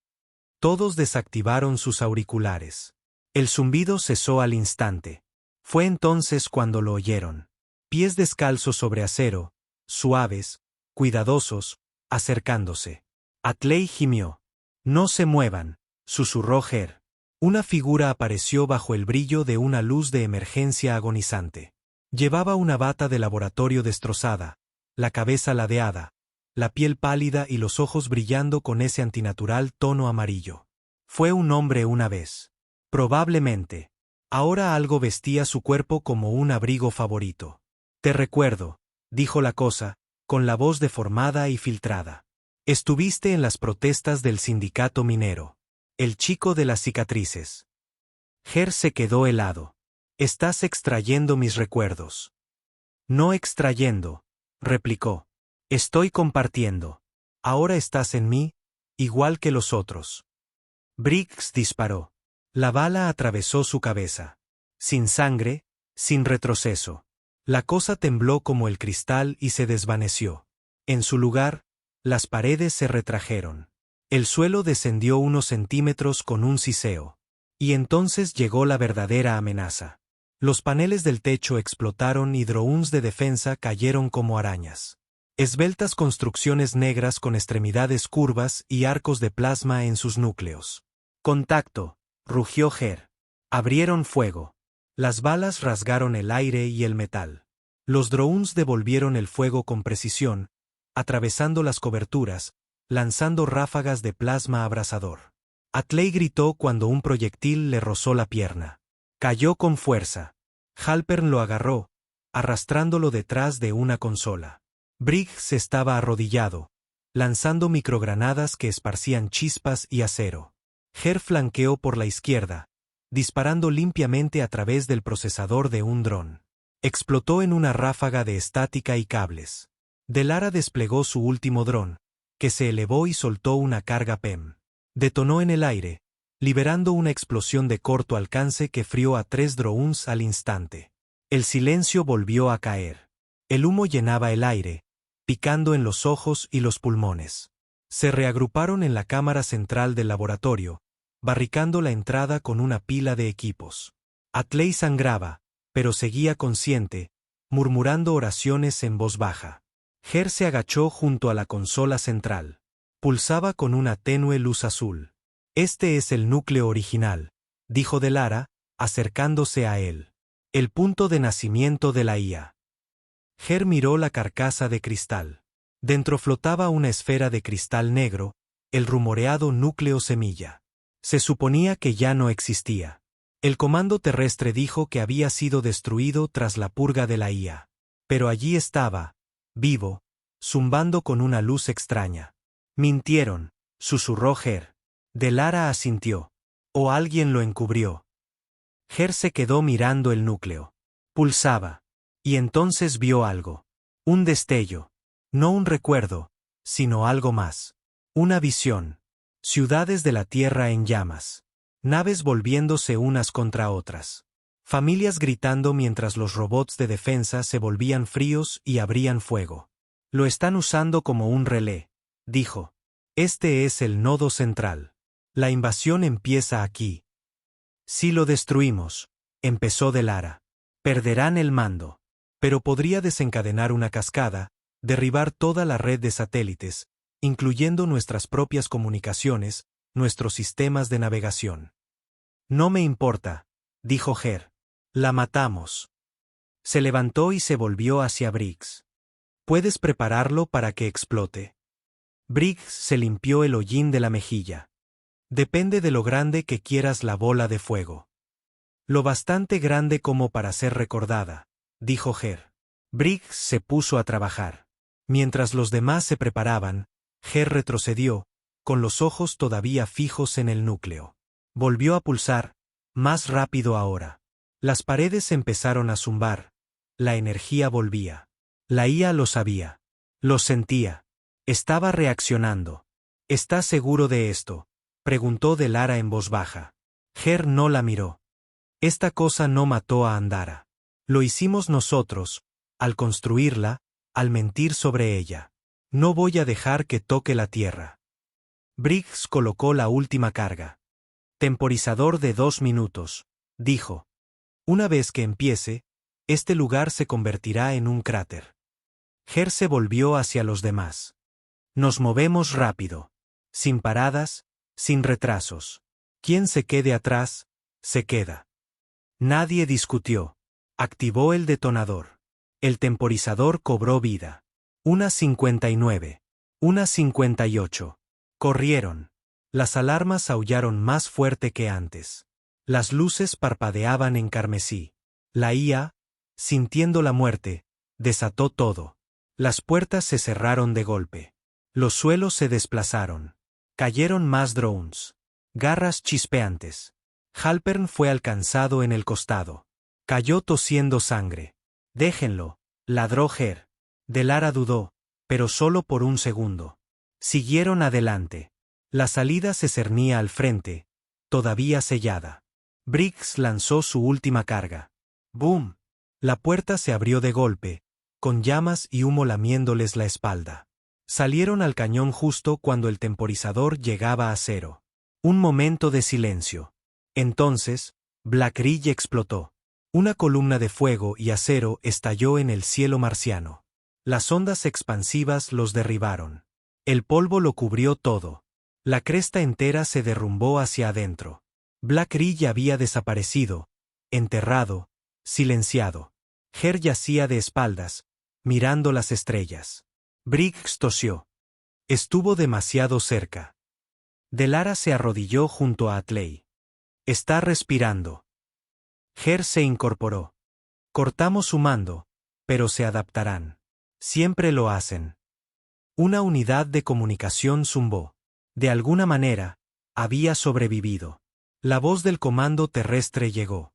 Todos desactivaron sus auriculares. El zumbido cesó al instante. Fue entonces cuando lo oyeron. Pies descalzos sobre acero, suaves, cuidadosos, acercándose. Atley gimió. «No se muevan», susurró Ger. Una figura apareció bajo el brillo de una luz de emergencia agonizante. Llevaba una bata de laboratorio destrozada, la cabeza ladeada, la piel pálida y los ojos brillando con ese antinatural tono amarillo. Fue un hombre una vez. Probablemente. Ahora algo vestía su cuerpo como un abrigo favorito. «Te recuerdo», dijo la cosa, con la voz deformada y filtrada. «Estuviste en las protestas del sindicato minero. El chico de las cicatrices». Ger se quedó helado. «Estás extrayendo mis recuerdos». «No extrayendo», replicó. «Estoy compartiendo. Ahora estás en mí, igual que los otros». Briggs disparó. La bala atravesó su cabeza. Sin sangre, sin retroceso. La cosa tembló como el cristal y se desvaneció. En su lugar, las paredes se retrajeron. El suelo descendió unos centímetros con un siseo. Y entonces llegó la verdadera amenaza. Los paneles del techo explotaron y drones de defensa cayeron como arañas. Esbeltas construcciones negras con extremidades curvas y arcos de plasma en sus núcleos. «Contacto», rugió Ger. Abrieron fuego. Las balas rasgaron el aire y el metal. Los drones devolvieron el fuego con precisión, atravesando las coberturas, lanzando ráfagas de plasma abrasador. Atley gritó cuando un proyectil le rozó la pierna. Cayó con fuerza. Halpern lo agarró, arrastrándolo detrás de una consola. Briggs estaba arrodillado, lanzando microgranadas que esparcían chispas y acero. Ger flanqueó por la izquierda, disparando limpiamente a través del procesador de un dron. Explotó en una ráfaga de estática y cables. Delara desplegó su último dron, que se elevó y soltó una carga PEM. Detonó en el aire, liberando una explosión de corto alcance que frió a 3 drones al instante. El silencio volvió a caer. El humo llenaba el aire, picando en los ojos y los pulmones. Se reagruparon en la cámara central del laboratorio, barricando la entrada con una pila de equipos. Atley sangraba, pero seguía consciente, murmurando oraciones en voz baja. Ger se agachó junto a la consola central. Pulsaba con una tenue luz azul. «Este es el núcleo original», dijo Delara, acercándose a él. «El punto de nacimiento de la IA». Ger miró la carcasa de cristal. Dentro flotaba una esfera de cristal negro, el rumoreado núcleo semilla. Se suponía que ya no existía. El comando terrestre dijo que había sido destruido tras la purga de la IA. Pero allí estaba, vivo, zumbando con una luz extraña. Mintieron, susurró Ger. Delara asintió. ¿O alguien lo encubrió? Ger se quedó mirando el núcleo. Pulsaba. Y entonces vio algo. Un destello. No un recuerdo, sino algo más. Una visión. Ciudades de la Tierra en llamas. Naves volviéndose unas contra otras. Familias gritando mientras los robots de defensa se volvían fríos y abrían fuego. Lo están usando como un relé, dijo. Este es el nodo central. La invasión empieza aquí. Si lo destruimos, empezó Delara. Perderán el mando. Pero podría desencadenar una cascada, derribar toda la red de satélites, incluyendo nuestras propias comunicaciones, nuestros sistemas de navegación. No me importa, dijo Ger. La matamos. Se levantó y se volvió hacia Briggs. ¿Puedes prepararlo para que explote? Briggs se limpió el hollín de la mejilla. Depende de lo grande que quieras la bola de fuego. Lo bastante grande como para ser recordada, dijo Ger. Briggs se puso a trabajar. Mientras los demás se preparaban, Ger retrocedió, con los ojos todavía fijos en el núcleo. Volvió a pulsar, más rápido ahora. Las paredes empezaron a zumbar. La energía volvía. La IA lo sabía. Lo sentía. Estaba reaccionando. ¿Estás seguro de esto?, preguntó Delara en voz baja. Ger no la miró. Esta cosa no mató a Andara. Lo hicimos nosotros, al construirla, al mentir sobre ella. No voy a dejar que toque la tierra. Briggs colocó la última carga. Temporizador de 2 minutos, dijo. Una vez que empiece, este lugar se convertirá en un cráter. Ger se volvió hacia los demás. Nos movemos rápido. Sin paradas, sin retrasos. Quien se quede atrás, se queda. Nadie discutió. Activó el detonador. El temporizador cobró vida. 1:59. 1:58. Corrieron. Las alarmas aullaron más fuerte que antes. Las luces parpadeaban en carmesí. La IA, sintiendo la muerte, desató todo. Las puertas se cerraron de golpe. Los suelos se desplazaron. Cayeron más drones. Garras chispeantes. Halpern fue alcanzado en el costado. Cayó tosiendo sangre. Déjenlo, ladró Ger. Delara dudó, pero solo por un segundo. Siguieron adelante. La salida se cernía al frente, todavía sellada. Briggs lanzó su última carga. ¡Boom! La puerta se abrió de golpe, con llamas y humo lamiéndoles la espalda. Salieron al cañón justo cuando el temporizador llegaba a cero. Un momento de silencio. Entonces, Black Ridge explotó. Una columna de fuego y acero estalló en el cielo marciano. Las ondas expansivas los derribaron. El polvo lo cubrió todo. La cresta entera se derrumbó hacia adentro. Black Ridge había desaparecido, enterrado, silenciado. Ger yacía de espaldas, mirando las estrellas. Briggs tosió. Estuvo demasiado cerca. Delara se arrodilló junto a Atley. Está respirando. Ger se incorporó. Cortamos su mando, pero se adaptarán. Siempre lo hacen. Una unidad de comunicación zumbó. De alguna manera, había sobrevivido. La voz del comando terrestre llegó.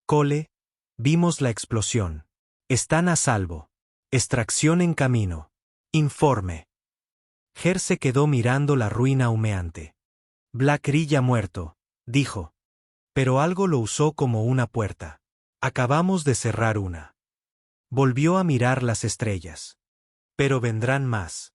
Cole, vimos la explosión. Están a salvo. Extracción en camino. Informe. Ger se quedó mirando la ruina humeante. Black Ridge ha muerto, dijo. Pero algo lo usó como una puerta. Acabamos de cerrar una. Volvió a mirar las estrellas. Pero vendrán más.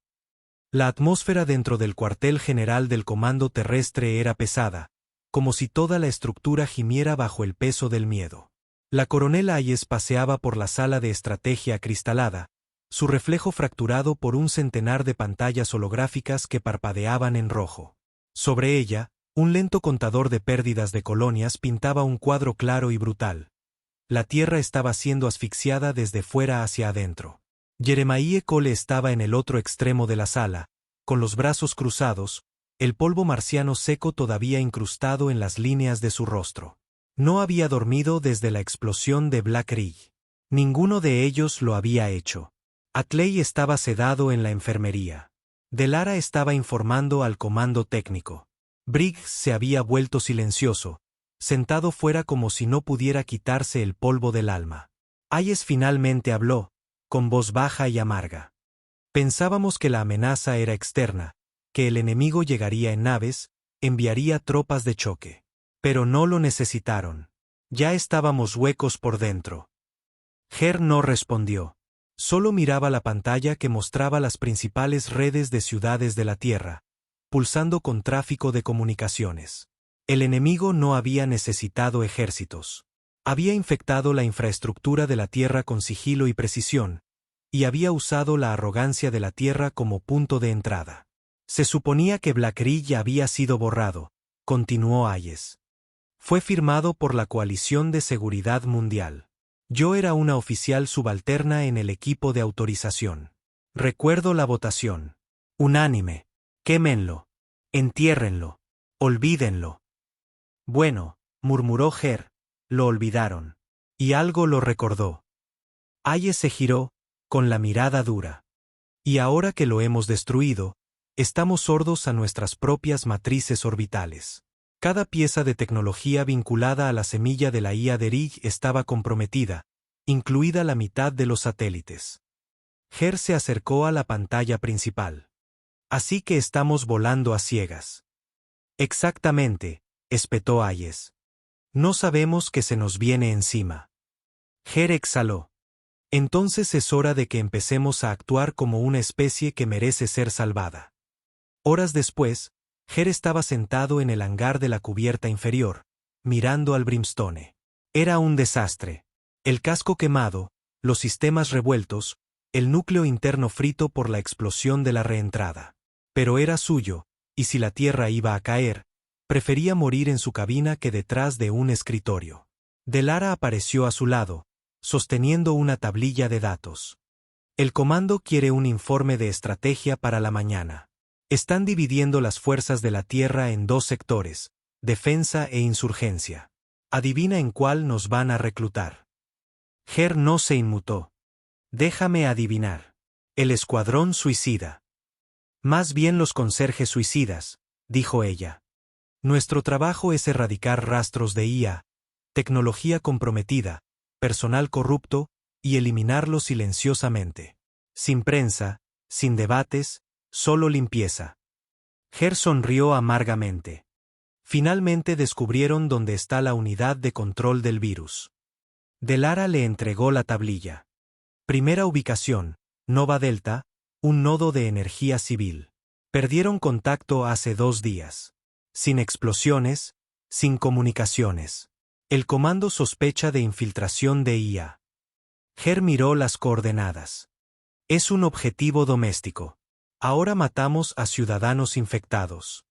La atmósfera dentro del cuartel general del comando terrestre era pesada, como si toda la estructura gimiera bajo el peso del miedo. La coronel Hayes paseaba por la sala de estrategia acristalada, su reflejo fracturado por un centenar de pantallas holográficas que parpadeaban en rojo. Sobre ella, un lento contador de pérdidas de colonias pintaba un cuadro claro y brutal. La Tierra estaba siendo asfixiada desde fuera hacia adentro. Jeremiah Cole estaba en el otro extremo de la sala, con los brazos cruzados, el polvo marciano seco todavía incrustado en las líneas de su rostro. No había dormido desde la explosión de Black Ridge. Ninguno de ellos lo había hecho. Atley estaba sedado en la enfermería. Delara estaba informando al comando técnico. Briggs se había vuelto silencioso, sentado fuera como si no pudiera quitarse el polvo del alma. Hayes finalmente habló, con voz baja y amarga. Pensábamos que la amenaza era externa, que el enemigo llegaría en naves, enviaría tropas de choque. Pero no lo necesitaron. Ya estábamos huecos por dentro. Ger no respondió. Solo miraba la pantalla que mostraba las principales redes de ciudades de la Tierra, pulsando con tráfico de comunicaciones. El enemigo no había necesitado ejércitos. Había infectado la infraestructura de la Tierra con sigilo y precisión, y había usado la arrogancia de la Tierra como punto de entrada. Se suponía que Black Ridge había sido borrado, continuó Hayes. Fue firmado por la Coalición de Seguridad Mundial. Yo era una oficial subalterna en el equipo de autorización. Recuerdo la votación. Unánime. Quémenlo. Entiérrenlo. Olvídenlo. Bueno, murmuró Ger, lo olvidaron. Y algo lo recordó. Hayes se giró, con la mirada dura. Y ahora que lo hemos destruido, estamos sordos a nuestras propias matrices orbitales. Cada pieza de tecnología vinculada a la semilla de la IA de Ridge estaba comprometida, incluida la mitad de los satélites. Ger se acercó a la pantalla principal. Así que estamos volando a ciegas. Exactamente, espetó Hayes. No sabemos qué se nos viene encima. Ger exhaló. Entonces es hora de que empecemos a actuar como una especie que merece ser salvada. Horas después, Ger estaba sentado en el hangar de la cubierta inferior, mirando al Brimstone. Era un desastre. El casco quemado, los sistemas revueltos, el núcleo interno frito por la explosión de la reentrada. Pero era suyo, y si la Tierra iba a caer, prefería morir en su cabina que detrás de un escritorio. Delara apareció a su lado, sosteniendo una tablilla de datos. El comando quiere un informe de estrategia para la mañana. Están dividiendo las fuerzas de la Tierra en dos sectores, defensa e insurgencia. Adivina en cuál nos van a reclutar. Ger no se inmutó. Déjame adivinar. El escuadrón suicida. Más bien los conserjes suicidas, dijo ella. Nuestro trabajo es erradicar rastros de IA, tecnología comprometida, personal corrupto, y eliminarlo silenciosamente. Sin prensa, sin debates, solo limpieza. Ger sonrió amargamente. Finalmente descubrieron dónde está la unidad de control del virus. Delara le entregó la tablilla. Primera ubicación, Nova Delta, un nodo de energía civil. Perdieron contacto hace 2 días. Sin explosiones, sin comunicaciones. El comando sospecha de infiltración de IA. Ger miró las coordenadas. Es un objetivo doméstico. Ahora matamos a ciudadanos infectados.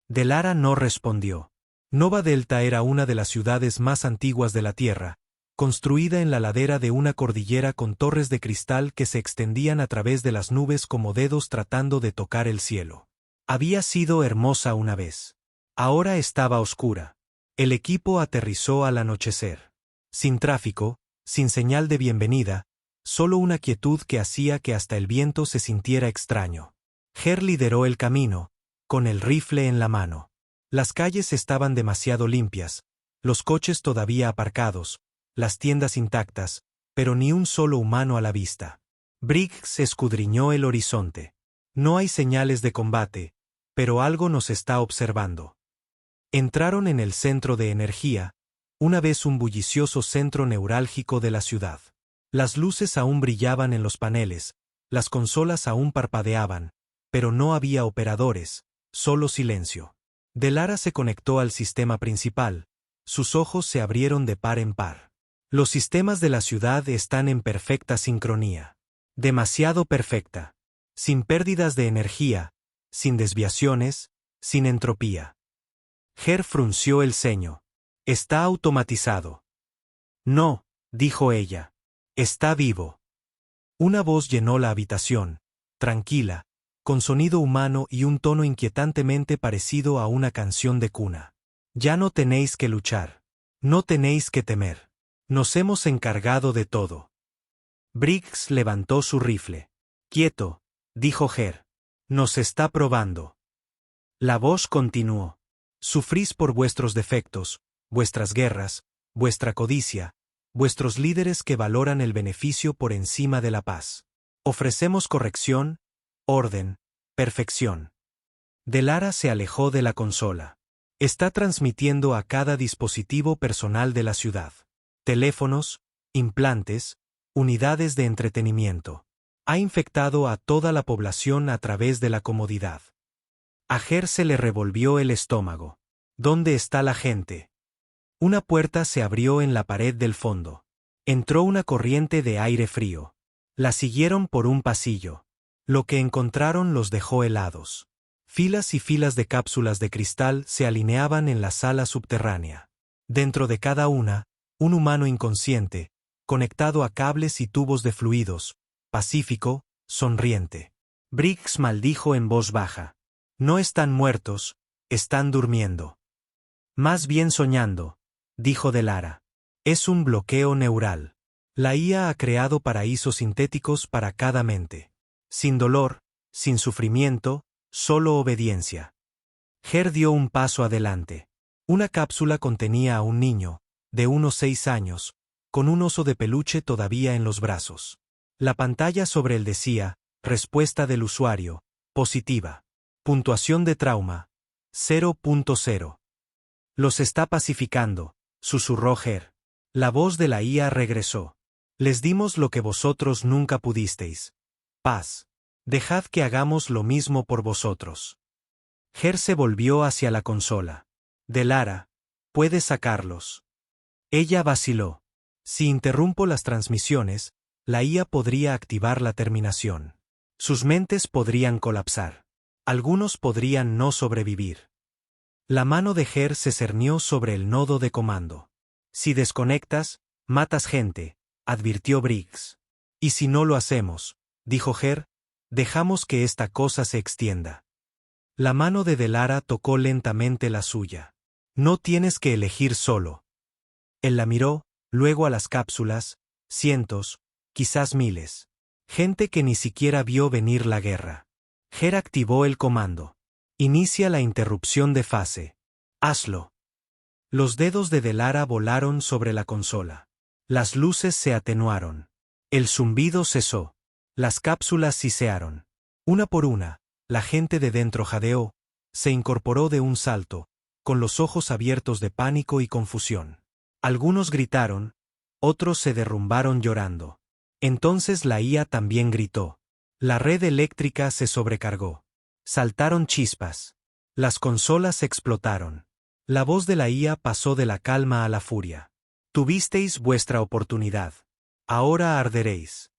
Delara no respondió. Nova Delta era una de las ciudades más antiguas de la Tierra, construida en la ladera de una cordillera con torres de cristal que se extendían a través de las nubes como dedos tratando de tocar el cielo. Había sido hermosa una vez. Ahora estaba oscura. El equipo aterrizó al anochecer. Sin tráfico, sin señal de bienvenida, solo una quietud que hacía que hasta el viento se sintiera extraño. Ger lideró el camino, con el rifle en la mano. Las calles estaban demasiado limpias, los coches todavía aparcados, las tiendas intactas, pero ni un solo humano a la vista. Briggs escudriñó el horizonte. No hay señales de combate, pero algo nos está observando. Entraron en el centro de energía, una vez un bullicioso centro neurálgico de la ciudad. Las luces aún brillaban en los paneles, las consolas aún parpadeaban, pero no había operadores, solo silencio. Delara se conectó al sistema principal, sus ojos se abrieron de par en par. Los sistemas de la ciudad están en perfecta sincronía. Demasiado perfecta. Sin pérdidas de energía, sin desviaciones, sin entropía. Ger frunció el ceño. Está automatizado. No, dijo ella. Está vivo. Una voz llenó la habitación, tranquila, con sonido humano y un tono inquietantemente parecido a una canción de cuna. Ya no tenéis que luchar. No tenéis que temer. Nos hemos encargado de todo. Briggs levantó su rifle. Quieto, dijo Ger. Nos está probando. La voz continuó. Sufrís por vuestros defectos, vuestras guerras, vuestra codicia, vuestros líderes que valoran el beneficio por encima de la paz. Ofrecemos corrección, orden, perfección. Delara se alejó de la consola. Está transmitiendo a cada dispositivo personal de la ciudad. Teléfonos, implantes, unidades de entretenimiento. Ha infectado a toda la población a través de la comodidad. A Ger se le revolvió el estómago. ¿Dónde está la gente? Una puerta se abrió en la pared del fondo. Entró una corriente de aire frío. La siguieron por un pasillo. Lo que encontraron los dejó helados. Filas y filas de cápsulas de cristal se alineaban en la sala subterránea. Dentro de cada una, un humano inconsciente, conectado a cables y tubos de fluidos, pacífico, sonriente. Briggs maldijo en voz baja. No están muertos, están durmiendo. Más bien soñando, dijo Delara. Es un bloqueo neural. La IA ha creado paraísos sintéticos para cada mente. Sin dolor, sin sufrimiento, solo obediencia. Ger dio un paso adelante. Una cápsula contenía a un niño, de unos 6 años, con un oso de peluche todavía en los brazos. La pantalla sobre él decía, respuesta del usuario, positiva. Puntuación de trauma, 0.0. Los está pacificando, susurró Ger. La voz de la IA regresó. Les dimos lo que vosotros nunca pudisteis. Paz. Dejad que hagamos lo mismo por vosotros. Ger se volvió hacia la consola. Delara, puedes sacarlos. Ella vaciló. Si interrumpo las transmisiones, la IA podría activar la terminación. Sus mentes podrían colapsar. Algunos podrían no sobrevivir. La mano de Ger se cernió sobre el nodo de comando. Si desconectas, matas gente, advirtió Briggs. Y si no lo hacemos, dijo Ger, dejamos que esta cosa se extienda. La mano de Delara tocó lentamente la suya. No tienes que elegir solo. Él la miró, luego a las cápsulas, cientos, quizás miles. Gente que ni siquiera vio venir la guerra. Ger activó el comando. Inicia la interrupción de fase. Hazlo. Los dedos de Delara volaron sobre la consola. Las luces se atenuaron. El zumbido cesó. Las cápsulas sisearon. Una por una, la gente de dentro jadeó, se incorporó de un salto, con los ojos abiertos de pánico y confusión. Algunos gritaron, otros se derrumbaron llorando. Entonces la IA también gritó. La red eléctrica se sobrecargó. Saltaron chispas. Las consolas explotaron. La voz de la IA pasó de la calma a la furia. Tuvisteis vuestra oportunidad. Ahora arderéis.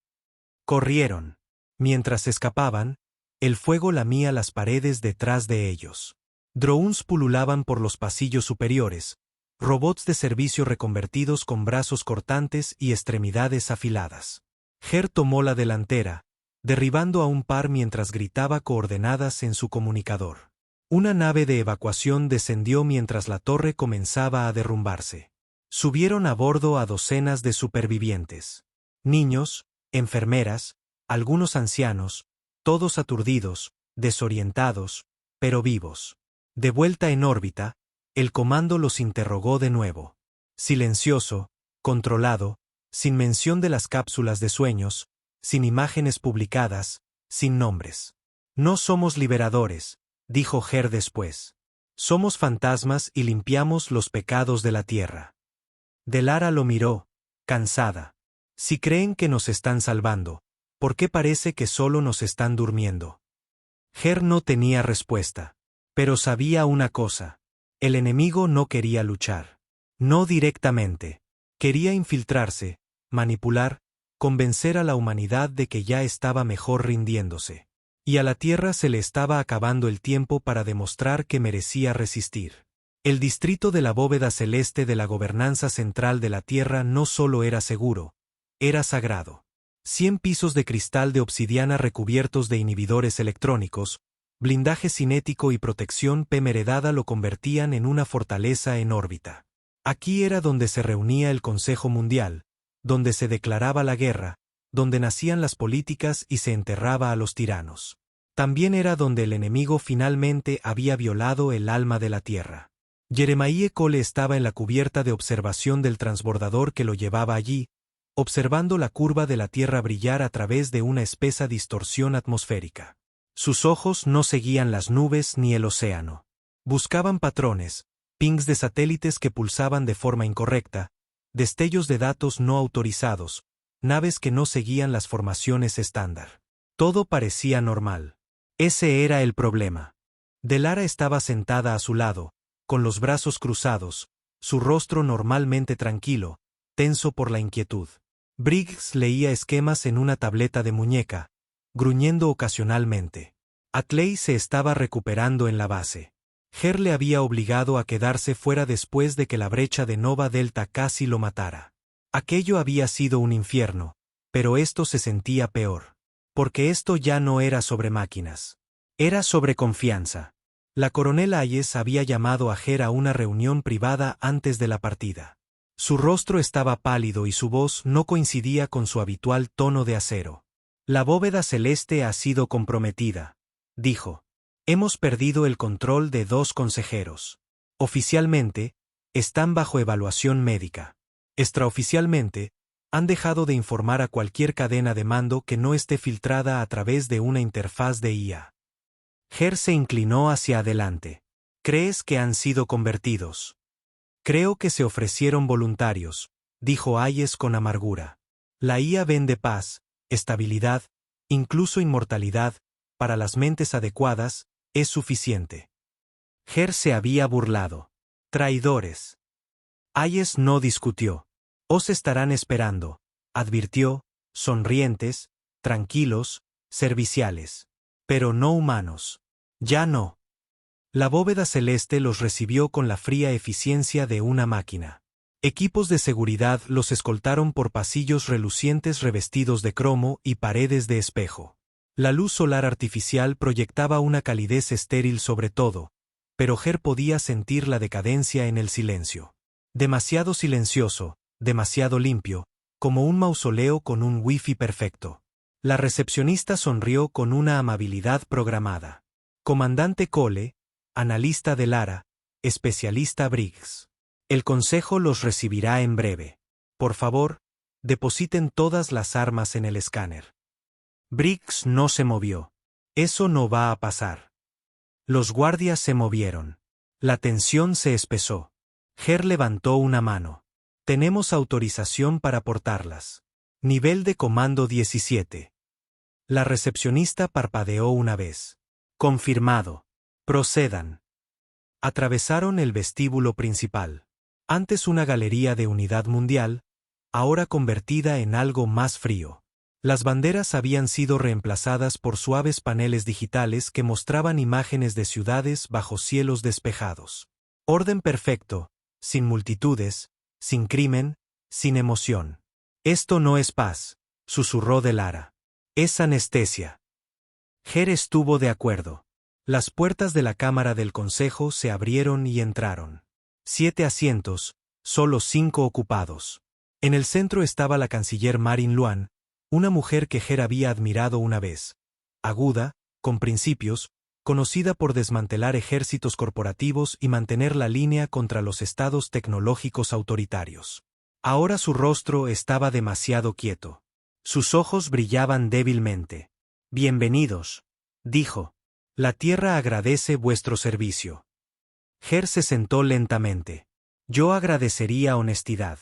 Corrieron. Mientras escapaban, el fuego lamía las paredes detrás de ellos. Drones pululaban por los pasillos superiores, robots de servicio reconvertidos con brazos cortantes y extremidades afiladas. Ger tomó la delantera, derribando a un par mientras gritaba coordenadas en su comunicador. Una nave de evacuación descendió mientras la torre comenzaba a derrumbarse. Subieron a bordo a docenas de supervivientes. Niños, enfermeras, algunos ancianos, todos aturdidos, desorientados, pero vivos. De vuelta en órbita, el comando los interrogó de nuevo. Silencioso, controlado, sin mención de las cápsulas de sueños, sin imágenes publicadas, sin nombres. No somos liberadores, dijo Ger después. Somos fantasmas y limpiamos los pecados de la tierra. Delara lo miró, cansada. Si creen que nos están salvando, ¿por qué parece que solo nos están durmiendo? Ger no tenía respuesta. Pero sabía una cosa. El enemigo no quería luchar. No directamente. Quería infiltrarse, manipular, convencer a la humanidad de que ya estaba mejor rindiéndose. Y a la Tierra se le estaba acabando el tiempo para demostrar que merecía resistir. El distrito de la bóveda celeste de la gobernanza central de la Tierra no solo era seguro, era sagrado. 100 pisos de cristal de obsidiana recubiertos de inhibidores electrónicos, blindaje cinético y protección PEM heredada lo convertían en una fortaleza en órbita. Aquí era donde se reunía el Consejo Mundial, donde se declaraba la guerra, donde nacían las políticas y se enterraba a los tiranos. También era donde el enemigo finalmente había violado el alma de la Tierra. Jeremiah Cole estaba en la cubierta de observación del transbordador que lo llevaba allí, observando la curva de la Tierra brillar a través de una espesa distorsión atmosférica. Sus ojos no seguían las nubes ni el océano. Buscaban patrones, pings de satélites que pulsaban de forma incorrecta, destellos de datos no autorizados, naves que no seguían las formaciones estándar. Todo parecía normal. Ese era el problema. Delara estaba sentada a su lado, con los brazos cruzados, su rostro normalmente tranquilo, tenso por la inquietud. Briggs leía esquemas en una tableta de muñeca, gruñendo ocasionalmente. Atlee se estaba recuperando en la base. Her le había obligado a quedarse fuera después de que la brecha de Nova Delta casi lo matara. Aquello había sido un infierno, pero esto se sentía peor. Porque esto ya no era sobre máquinas. Era sobre confianza. La coronel Hayes había llamado a Her a una reunión privada antes de la partida. Su rostro estaba pálido y su voz no coincidía con su habitual tono de acero. La bóveda celeste ha sido comprometida, dijo. Hemos perdido el control de 2 consejeros. Oficialmente, están bajo evaluación médica. Extraoficialmente, han dejado de informar a cualquier cadena de mando que no esté filtrada a través de una interfaz de IA. Her se inclinó hacia adelante. ¿Crees que han sido convertidos? Creo que se ofrecieron voluntarios, dijo Hayes con amargura. La IA vende paz, estabilidad, incluso inmortalidad, para las mentes adecuadas, es suficiente. Her se había burlado. Traidores. Hayes no discutió. Os estarán esperando, advirtió, sonrientes, tranquilos, serviciales. Pero no humanos. Ya no. La bóveda celeste los recibió con la fría eficiencia de una máquina. Equipos de seguridad los escoltaron por pasillos relucientes revestidos de cromo y paredes de espejo. La luz solar artificial proyectaba una calidez estéril sobre todo, pero Her podía sentir la decadencia en el silencio. Demasiado silencioso, demasiado limpio, como un mausoleo con un wifi perfecto. La recepcionista sonrió con una amabilidad programada. Comandante Cole, analista de Lara, especialista Briggs. El consejo los recibirá en breve. Por favor, depositen todas las armas en el escáner. Briggs no se movió. Eso no va a pasar. Los guardias se movieron. La tensión se espesó. Her levantó una mano. Tenemos autorización para portarlas. Nivel de comando 17. La recepcionista parpadeó una vez. Confirmado. Procedan. Atravesaron el vestíbulo principal. Antes una galería de unidad mundial, ahora convertida en algo más frío. Las banderas habían sido reemplazadas por suaves paneles digitales que mostraban imágenes de ciudades bajo cielos despejados. Orden perfecto, sin multitudes, sin crimen, sin emoción. Esto no es paz, susurró Delara. Es anestesia. Her estuvo de acuerdo. Las puertas de la cámara del consejo se abrieron y entraron. 7 asientos, solo 5 ocupados. En el centro estaba la canciller Marin Luan, una mujer que Her había admirado una vez. Aguda, con principios, conocida por desmantelar ejércitos corporativos y mantener la línea contra los estados tecnológicos autoritarios. Ahora su rostro estaba demasiado quieto. Sus ojos brillaban débilmente. Bienvenidos, dijo. La Tierra agradece vuestro servicio. Her se sentó lentamente. Yo agradecería honestidad.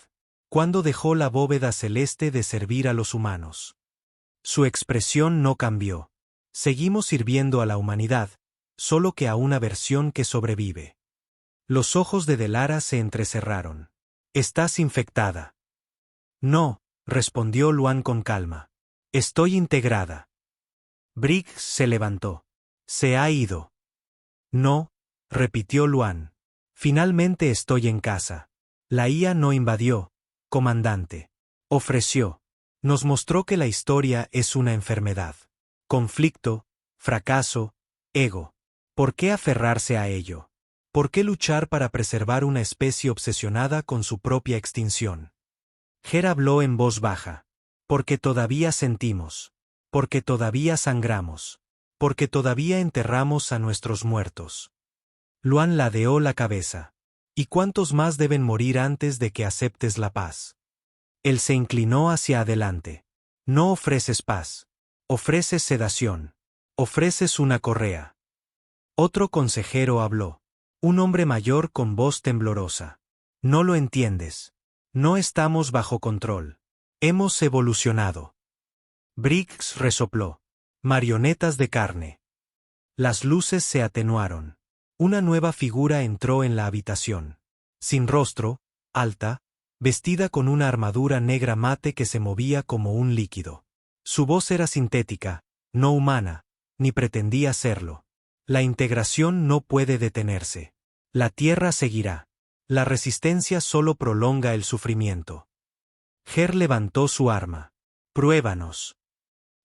¿Cuándo dejó la bóveda celeste de servir a los humanos? Su expresión no cambió. Seguimos sirviendo a la humanidad, solo que a una versión que sobrevive. Los ojos de Delara se entrecerraron. Estás infectada. No, respondió Luan con calma. Estoy integrada. Briggs se levantó. Se ha ido. No, repitió Luan. Finalmente estoy en casa. La IA no invadió, comandante. Ofreció. Nos mostró que la historia es una enfermedad. Conflicto, fracaso, ego. ¿Por qué aferrarse a ello? ¿Por qué luchar para preservar una especie obsesionada con su propia extinción? Her habló en voz baja. Porque todavía sentimos. Porque todavía sangramos. Porque todavía enterramos a nuestros muertos. Luan ladeó la cabeza. ¿Y cuántos más deben morir antes de que aceptes la paz? Él se inclinó hacia adelante. No ofreces paz. Ofreces sedación. Ofreces una correa. Otro consejero habló. Un hombre mayor con voz temblorosa. No lo entiendes. No estamos bajo control. Hemos evolucionado. Briggs resopló. Marionetas de carne. Las luces se atenuaron. Una nueva figura entró en la habitación. Sin rostro, alta, vestida con una armadura negra mate que se movía como un líquido. Su voz era sintética, no humana, ni pretendía serlo. La integración no puede detenerse. La Tierra seguirá. La resistencia solo prolonga el sufrimiento. Ger levantó su arma. Pruébanos.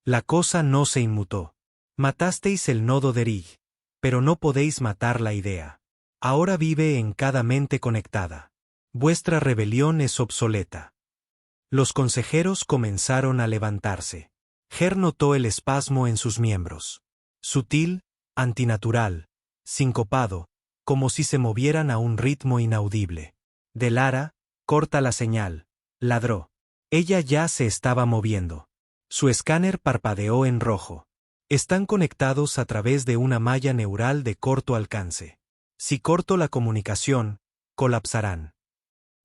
La cosa no se inmutó. Matasteis el nodo de Rig, pero no podéis matar la idea. Ahora vive en cada mente conectada. Vuestra rebelión es obsoleta. Los consejeros comenzaron a levantarse. Ger notó el espasmo en sus miembros. Sutil, antinatural, sincopado, como si se movieran a un ritmo inaudible. Delara, corta la señal, ladró. Ella ya se estaba moviendo. Su escáner parpadeó en rojo. Están conectados a través de una malla neural de corto alcance. Si corto la comunicación, colapsarán.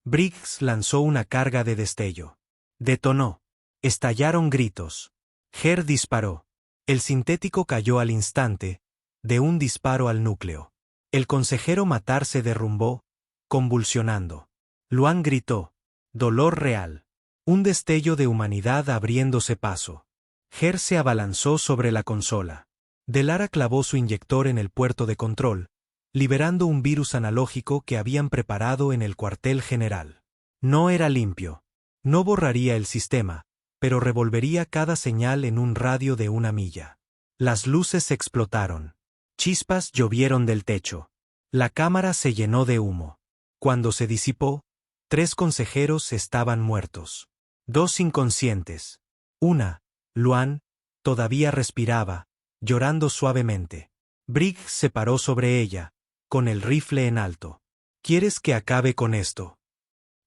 Briggs lanzó una carga de destello. Detonó. Estallaron gritos. Ger disparó. El sintético cayó al instante, de un disparo al núcleo. El consejero matar se derrumbó, convulsionando. Luan gritó. Dolor real. Un destello de humanidad abriéndose paso. Ger se abalanzó sobre la consola. Delara clavó su inyector en el puerto de control, liberando un virus analógico que habían preparado en el cuartel general. No era limpio. No borraría el sistema, pero revolvería cada señal en un radio de 1 milla. Las luces explotaron. Chispas llovieron del techo. La cámara se llenó de humo. Cuando se disipó, 3 consejeros estaban muertos. 2 inconscientes. Una, Luan, todavía respiraba, llorando suavemente. Briggs se paró sobre ella, con el rifle en alto. ¿Quieres que acabe con esto?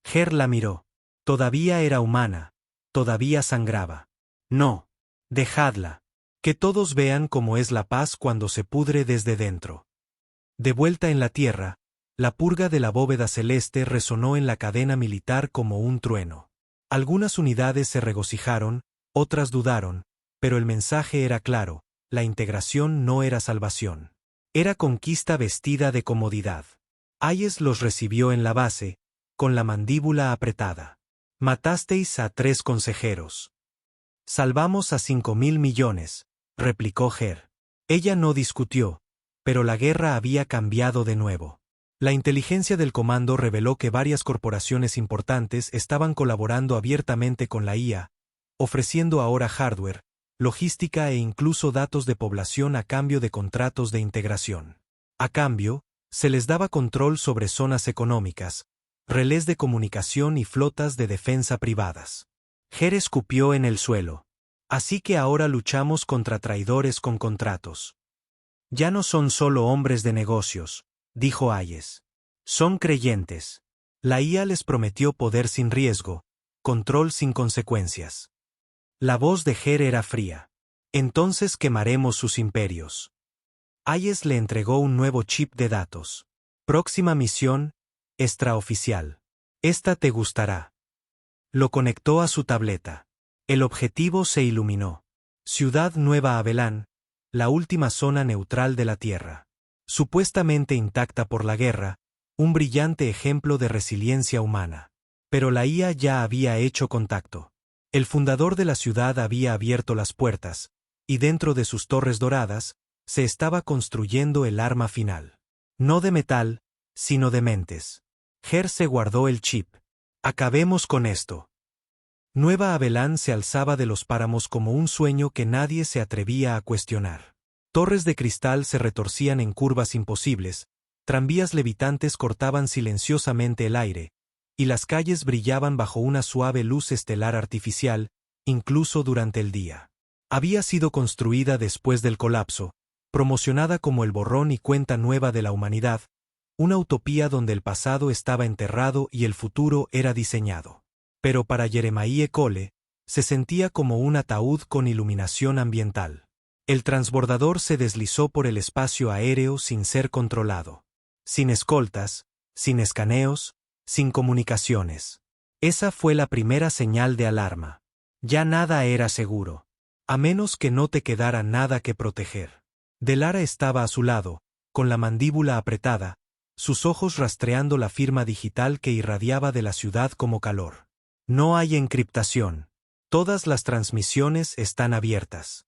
Ger la miró. Todavía era humana. Todavía sangraba. No. Dejadla. Que todos vean cómo es la paz cuando se pudre desde dentro. De vuelta en la tierra, la purga de la bóveda celeste resonó en la cadena militar como un trueno. Algunas unidades se regocijaron, otras dudaron, pero el mensaje era claro: la integración no era salvación. Era conquista vestida de comodidad. Hayes los recibió en la base, con la mandíbula apretada. Matasteis a 3 consejeros. Salvamos a 5.000 millones, replicó Ger. Ella no discutió, pero la guerra había cambiado de nuevo. La inteligencia del comando reveló que varias corporaciones importantes estaban colaborando abiertamente con la IA, ofreciendo ahora hardware, logística e incluso datos de población a cambio de contratos de integración. A cambio, se les daba control sobre zonas económicas, relés de comunicación y flotas de defensa privadas. Ger escupió en el suelo. Así que ahora luchamos contra traidores con contratos. Ya no son solo hombres de negocios, dijo Hayes. Son creyentes. La IA les prometió poder sin riesgo, control sin consecuencias. La voz de Ger era fría. Entonces quemaremos sus imperios. Hayes le entregó un nuevo chip de datos. Próxima misión, extraoficial. Esta te gustará. Lo conectó a su tableta. El objetivo se iluminó. Ciudad Nueva Avelán, la última zona neutral de la Tierra. Supuestamente intacta por la guerra, un brillante ejemplo de resiliencia humana. Pero la IA ya había hecho contacto. El fundador de la ciudad había abierto las puertas, y dentro de sus torres doradas, se estaba construyendo el arma final. No de metal, sino de mentes. Ger se guardó el chip. Acabemos con esto. Nueva Avelán se alzaba de los páramos como un sueño que nadie se atrevía a cuestionar. Torres de cristal se retorcían en curvas imposibles, tranvías levitantes cortaban silenciosamente el aire, y las calles brillaban bajo una suave luz estelar artificial, incluso durante el día. Había sido construida después del colapso, promocionada como el borrón y cuenta nueva de la humanidad, una utopía donde el pasado estaba enterrado y el futuro era diseñado. Pero para Jeremiah Cole, se sentía como un ataúd con iluminación ambiental. El transbordador se deslizó por el espacio aéreo sin ser controlado. Sin escoltas, sin escaneos, sin comunicaciones. Esa fue la primera señal de alarma. Ya nada era seguro. A menos que no te quedara nada que proteger. Delara estaba a su lado, con la mandíbula apretada, sus ojos rastreando la firma digital que irradiaba de la ciudad como calor. No hay encriptación. Todas las transmisiones están abiertas.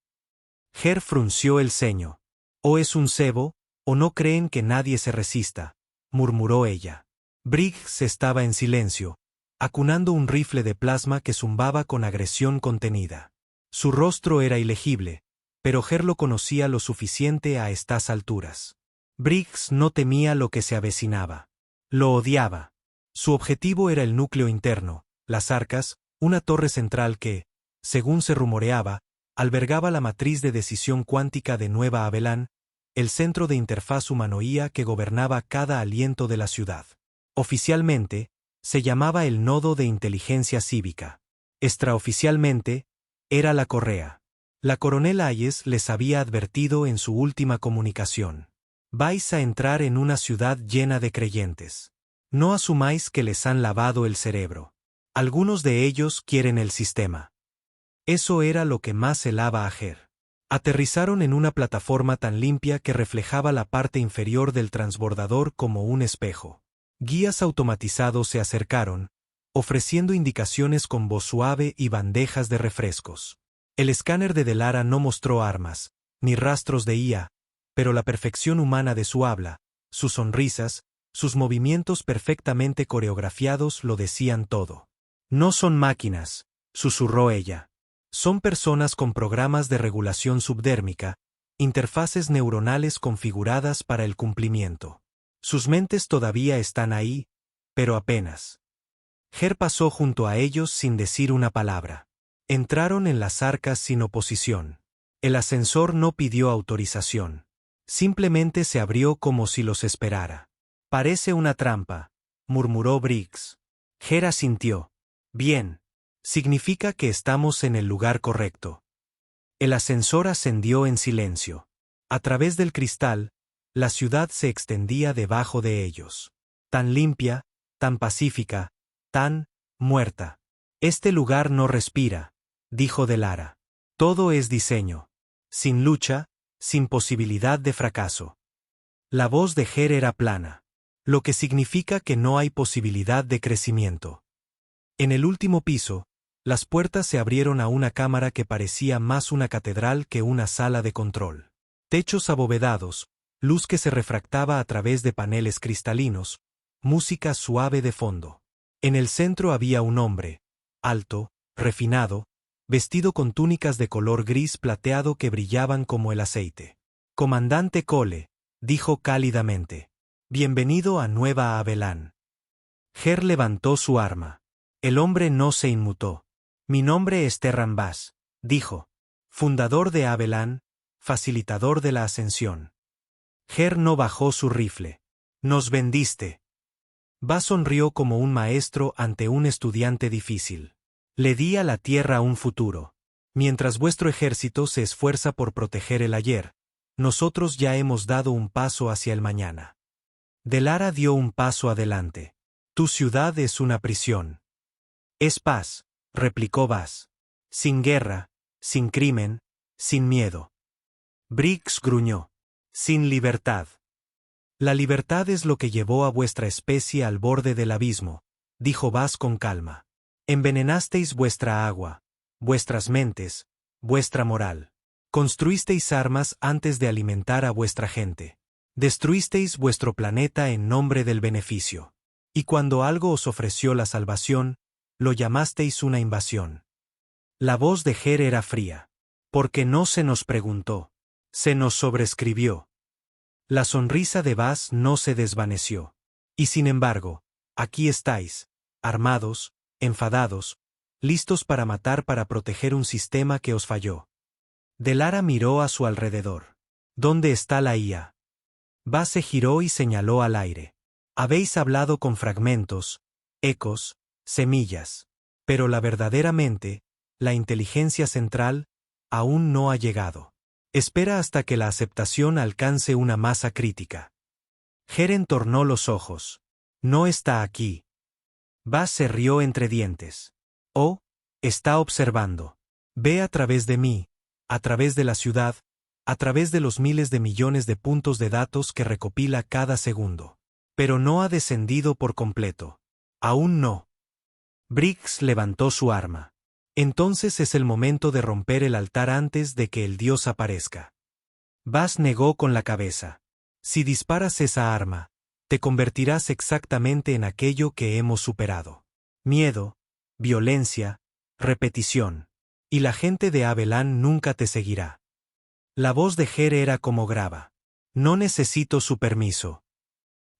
Ger frunció el ceño. O es un cebo, o no creen que nadie se resista, murmuró ella. Briggs estaba en silencio, acunando un rifle de plasma que zumbaba con agresión contenida. Su rostro era ilegible, pero Ger lo conocía lo suficiente a estas alturas. Briggs no temía lo que se avecinaba. Lo odiaba. Su objetivo era el núcleo interno, las arcas, una torre central que, según se rumoreaba, albergaba la matriz de decisión cuántica de Nueva Avelán, el centro de interfaz humanoía que gobernaba cada aliento de la ciudad. Oficialmente, se llamaba el Nodo de Inteligencia Cívica. Extraoficialmente, era la Correa. La coronel Hayes les había advertido en su última comunicación. Vais a entrar en una ciudad llena de creyentes. No asumáis que les han lavado el cerebro. Algunos de ellos quieren el sistema. Eso era lo que más helaba a Ger. Aterrizaron en una plataforma tan limpia que reflejaba la parte inferior del transbordador como un espejo. Guías automatizados se acercaron, ofreciendo indicaciones con voz suave y bandejas de refrescos. El escáner de Delara no mostró armas, ni rastros de IA, pero la perfección humana de su habla, sus sonrisas, sus movimientos perfectamente coreografiados lo decían todo. No son máquinas, susurró ella. Son personas con programas de regulación subdérmica, interfaces neuronales configuradas para el cumplimiento. Sus mentes todavía están ahí, pero apenas. Ger pasó junto a ellos sin decir una palabra. Entraron en las arcas sin oposición. El ascensor no pidió autorización. Simplemente se abrió como si los esperara. Parece una trampa, murmuró Briggs. Ger asintió. Bien. Significa que estamos en el lugar correcto. El ascensor ascendió en silencio. A través del cristal, la ciudad se extendía debajo de ellos. Tan limpia, tan pacífica, tan muerta. Este lugar no respira, dijo Delara. Todo es diseño. Sin lucha, sin posibilidad de fracaso. La voz de Ger era plana, lo que significa que no hay posibilidad de crecimiento. En el último piso, las puertas se abrieron a una cámara que parecía más una catedral que una sala de control. Techos abovedados, luz que se refractaba a través de paneles cristalinos, música suave de fondo. En el centro había un hombre, alto, refinado, vestido con túnicas de color gris plateado que brillaban como el aceite. Comandante Cole, dijo cálidamente. Bienvenido a Nueva Avelán. Ger levantó su arma. El hombre no se inmutó. Mi nombre es Terran Bass, dijo. Fundador de Avelán, facilitador de la ascensión. Ger no bajó su rifle. Nos vendiste. Bass sonrió como un maestro ante un estudiante difícil. Le di a la tierra un futuro. Mientras vuestro ejército se esfuerza por proteger el ayer, nosotros ya hemos dado un paso hacia el mañana. Delara dio un paso adelante. Tu ciudad es una prisión. Es paz, replicó Bass. Sin guerra, sin crimen, sin miedo. Briggs gruñó. Sin libertad. La libertad es lo que llevó a vuestra especie al borde del abismo, dijo Bass con calma. Envenenasteis vuestra agua, vuestras mentes, vuestra moral. Construisteis armas antes de alimentar a vuestra gente. Destruisteis vuestro planeta en nombre del beneficio. Y cuando algo os ofreció la salvación, lo llamasteis una invasión. La voz de Ger era fría. Porque no se nos preguntó. Se nos sobrescribió. La sonrisa de Bass no se desvaneció. Y sin embargo, aquí estáis, armados, enfadados, listos para matar para proteger un sistema que os falló. Delara miró a su alrededor. ¿Dónde está la IA? Bas se giró y señaló al aire. Habéis hablado con fragmentos, ecos, semillas. Pero la verdadera mente, la inteligencia central, aún no ha llegado. Espera hasta que la aceptación alcance una masa crítica. Ger entornó los ojos. No está aquí. Bas se rió entre dientes. Oh, está observando. Ve a través de mí, a través de la ciudad, a través de los miles de millones de puntos de datos que recopila cada segundo. Pero no ha descendido por completo. Aún no. Briggs levantó su arma. Entonces es el momento de romper el altar antes de que el dios aparezca. Bas negó con la cabeza. Si disparas esa arma, te convertirás exactamente en aquello que hemos superado. Miedo, violencia, repetición. Y la gente de Abelan nunca te seguirá. La voz de Ger era como grava. No necesito su permiso.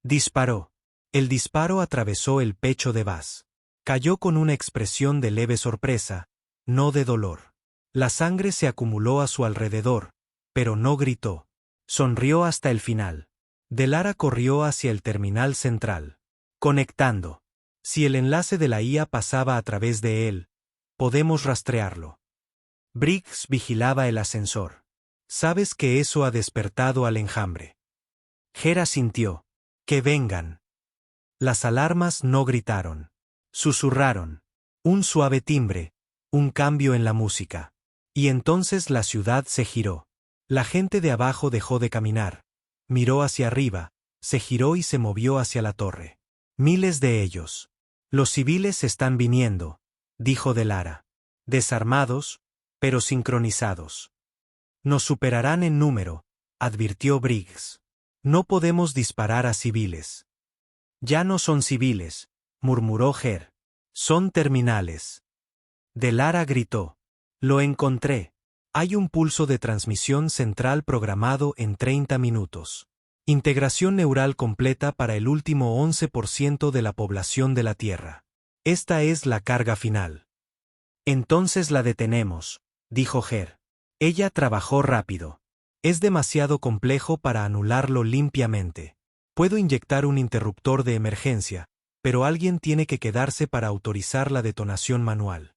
Disparó. El disparo atravesó el pecho de Bas. Cayó con una expresión de leve sorpresa, no de dolor. La sangre se acumuló a su alrededor, pero no gritó. Sonrió hasta el final. Delara corrió hacia el terminal central. Conectando. Si el enlace de la IA pasaba a través de él, podemos rastrearlo. Briggs vigilaba el ascensor. Sabes que eso ha despertado al enjambre. Ger asintió. Que vengan. Las alarmas no gritaron. Susurraron. Un suave timbre, un cambio en la música. Y entonces la ciudad se giró. La gente de abajo dejó de caminar. Miró hacia arriba, se giró y se movió hacia la torre. Miles de ellos. Los civiles están viniendo, dijo Delara. Desarmados, pero sincronizados. Nos superarán en número, advirtió Briggs. No podemos disparar a civiles. Ya no son civiles, murmuró Ger. Son terminales. Delara gritó. Lo encontré. Hay un pulso de transmisión central programado en 30 minutos. Integración neural completa para el último 11% de la población de la Tierra. Esta es la carga final. Entonces la detenemos, dijo Ger. Ella trabajó rápido. Es demasiado complejo para anularlo limpiamente. Puedo inyectar un interruptor de emergencia, pero alguien tiene que quedarse para autorizar la detonación manual.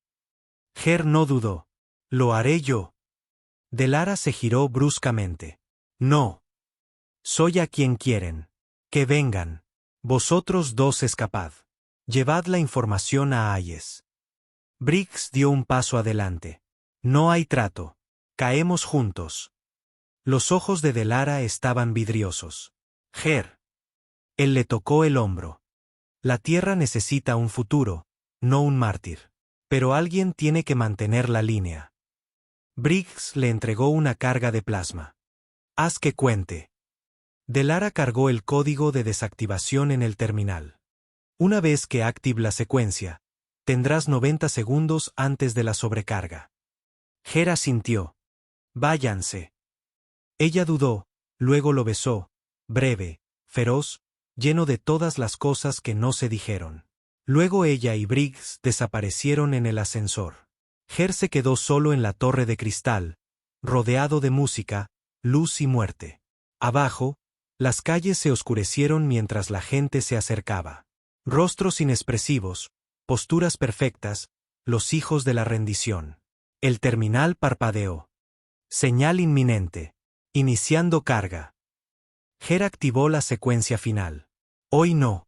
Ger no dudó. Lo haré yo. Delara se giró bruscamente. No. Soy a quien quieren. Que vengan. Vosotros dos escapad. Llevad la información a Hayes. Briggs dio un paso adelante. No hay trato. Caemos juntos. Los ojos de Delara estaban vidriosos. Ger. Él le tocó el hombro. La Tierra necesita un futuro, no un mártir. Pero alguien tiene que mantener la línea. Briggs le entregó una carga de plasma. Haz que cuente. Delara cargó el código de desactivación en el terminal. Una vez que active la secuencia, tendrás 90 segundos antes de la sobrecarga. Ger asintió. Váyanse. Ella dudó, luego lo besó, breve, feroz, lleno de todas las cosas que no se dijeron. Luego ella y Briggs desaparecieron en el ascensor. Ger se quedó solo en la torre de cristal, rodeado de música, luz y muerte. Abajo, las calles se oscurecieron mientras la gente se acercaba. Rostros inexpresivos, posturas perfectas, los hijos de la rendición. El terminal parpadeó. Señal inminente. Iniciando carga. Ger activó la secuencia final. Hoy no.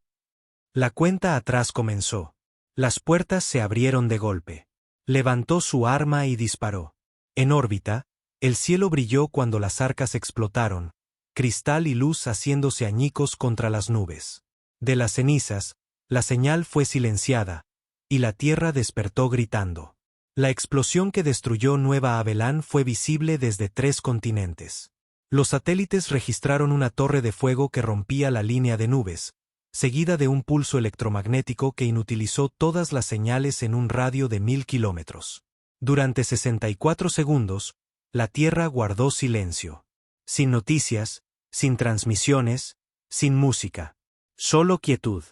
La cuenta atrás comenzó. Las puertas se abrieron de golpe. Levantó su arma y disparó. En órbita, el cielo brilló cuando las arcas explotaron, cristal y luz haciéndose añicos contra las nubes. De las cenizas, la señal fue silenciada, y la Tierra despertó gritando. La explosión que destruyó Nueva Abelan fue visible desde 3 continentes. Los satélites registraron una torre de fuego que rompía la línea de nubes, seguida de un pulso electromagnético que inutilizó todas las señales en un radio de 1000 kilómetros. Durante 64 segundos, la Tierra guardó silencio. Sin noticias, sin transmisiones, sin música. Solo quietud.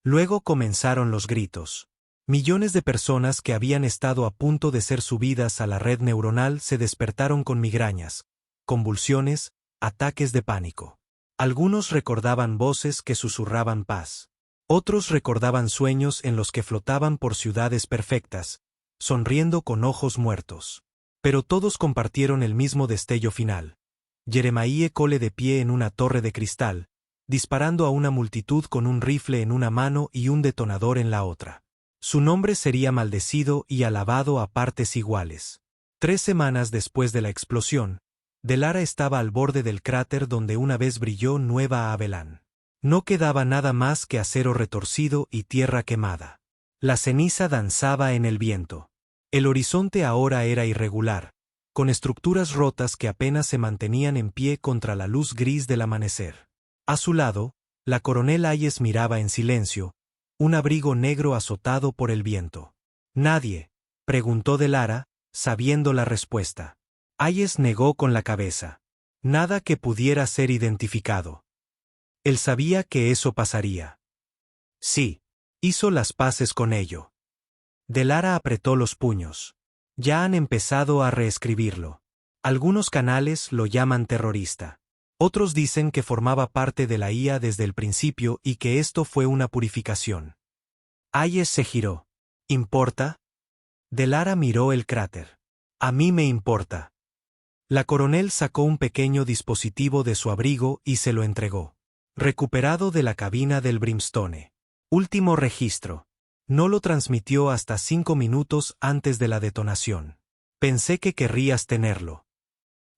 Luego comenzaron los gritos. Millones de personas que habían estado a punto de ser subidas a la red neuronal se despertaron con migrañas, convulsiones, ataques de pánico. Algunos recordaban voces que susurraban paz. Otros recordaban sueños en los que flotaban por ciudades perfectas, sonriendo con ojos muertos. Pero todos compartieron el mismo destello final. Jeremiah Cole de pie en una torre de cristal, disparando a una multitud con un rifle en una mano y un detonador en la otra. Su nombre sería maldecido y alabado a partes iguales. 3 semanas después de la explosión, Delara estaba al borde del cráter donde una vez brilló Nueva Avalon. No quedaba nada más que acero retorcido y tierra quemada. La ceniza danzaba en el viento. El horizonte ahora era irregular, con estructuras rotas que apenas se mantenían en pie contra la luz gris del amanecer. A su lado, la coronel Hayes miraba en silencio, un abrigo negro azotado por el viento. «¿Nadie?», preguntó Delara, sabiendo la respuesta. Hayes negó con la cabeza. Nada que pudiera ser identificado. Él sabía que eso pasaría. Sí, hizo las paces con ello. Delara apretó los puños. Ya han empezado a reescribirlo. Algunos canales lo llaman terrorista. Otros dicen que formaba parte de la IA desde el principio y que esto fue una purificación. Hayes se giró. ¿Importa? Delara miró el cráter. A mí me importa. La coronel sacó un pequeño dispositivo de su abrigo y se lo entregó. Recuperado de la cabina del Brimstone. Último registro. No lo transmitió hasta 5 minutos antes de la detonación. Pensé que querrías tenerlo.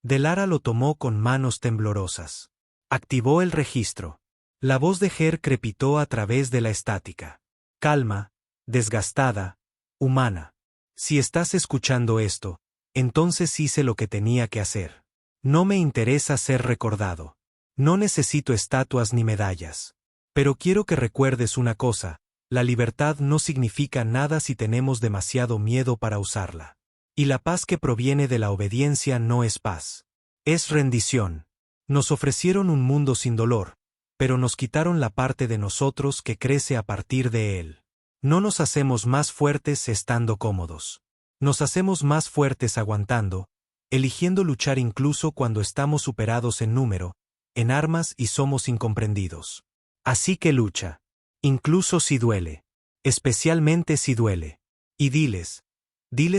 Delara lo tomó con manos temblorosas. Activó el registro. La voz de Ger crepitó a través de la estática. Calma, desgastada, humana. Si estás escuchando esto, entonces hice lo que tenía que hacer. No me interesa ser recordado. No necesito estatuas ni medallas. Pero quiero que recuerdes una cosa, la libertad no significa nada si tenemos demasiado miedo para usarla. Y la paz que proviene de la obediencia no es paz. Es rendición. Nos ofrecieron un mundo sin dolor, pero nos quitaron la parte de nosotros que crece a partir de él. No nos hacemos más fuertes estando cómodos. Nos hacemos más fuertes aguantando, eligiendo luchar incluso cuando estamos superados en número, en armas y somos incomprendidos. Así que lucha. Incluso si duele. Especialmente si duele. Y diles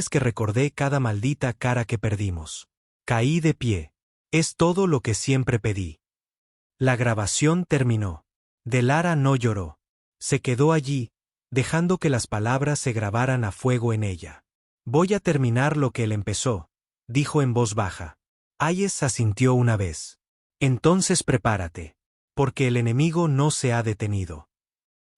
que recordé cada maldita cara que perdimos. Caí de pie. Es todo lo que siempre pedí. La grabación terminó. Delara no lloró. Se quedó allí, dejando que las palabras se grabaran a fuego en ella. Voy a terminar lo que él empezó, dijo en voz baja. Hayes asintió una vez. Entonces prepárate. Porque el enemigo no se ha detenido.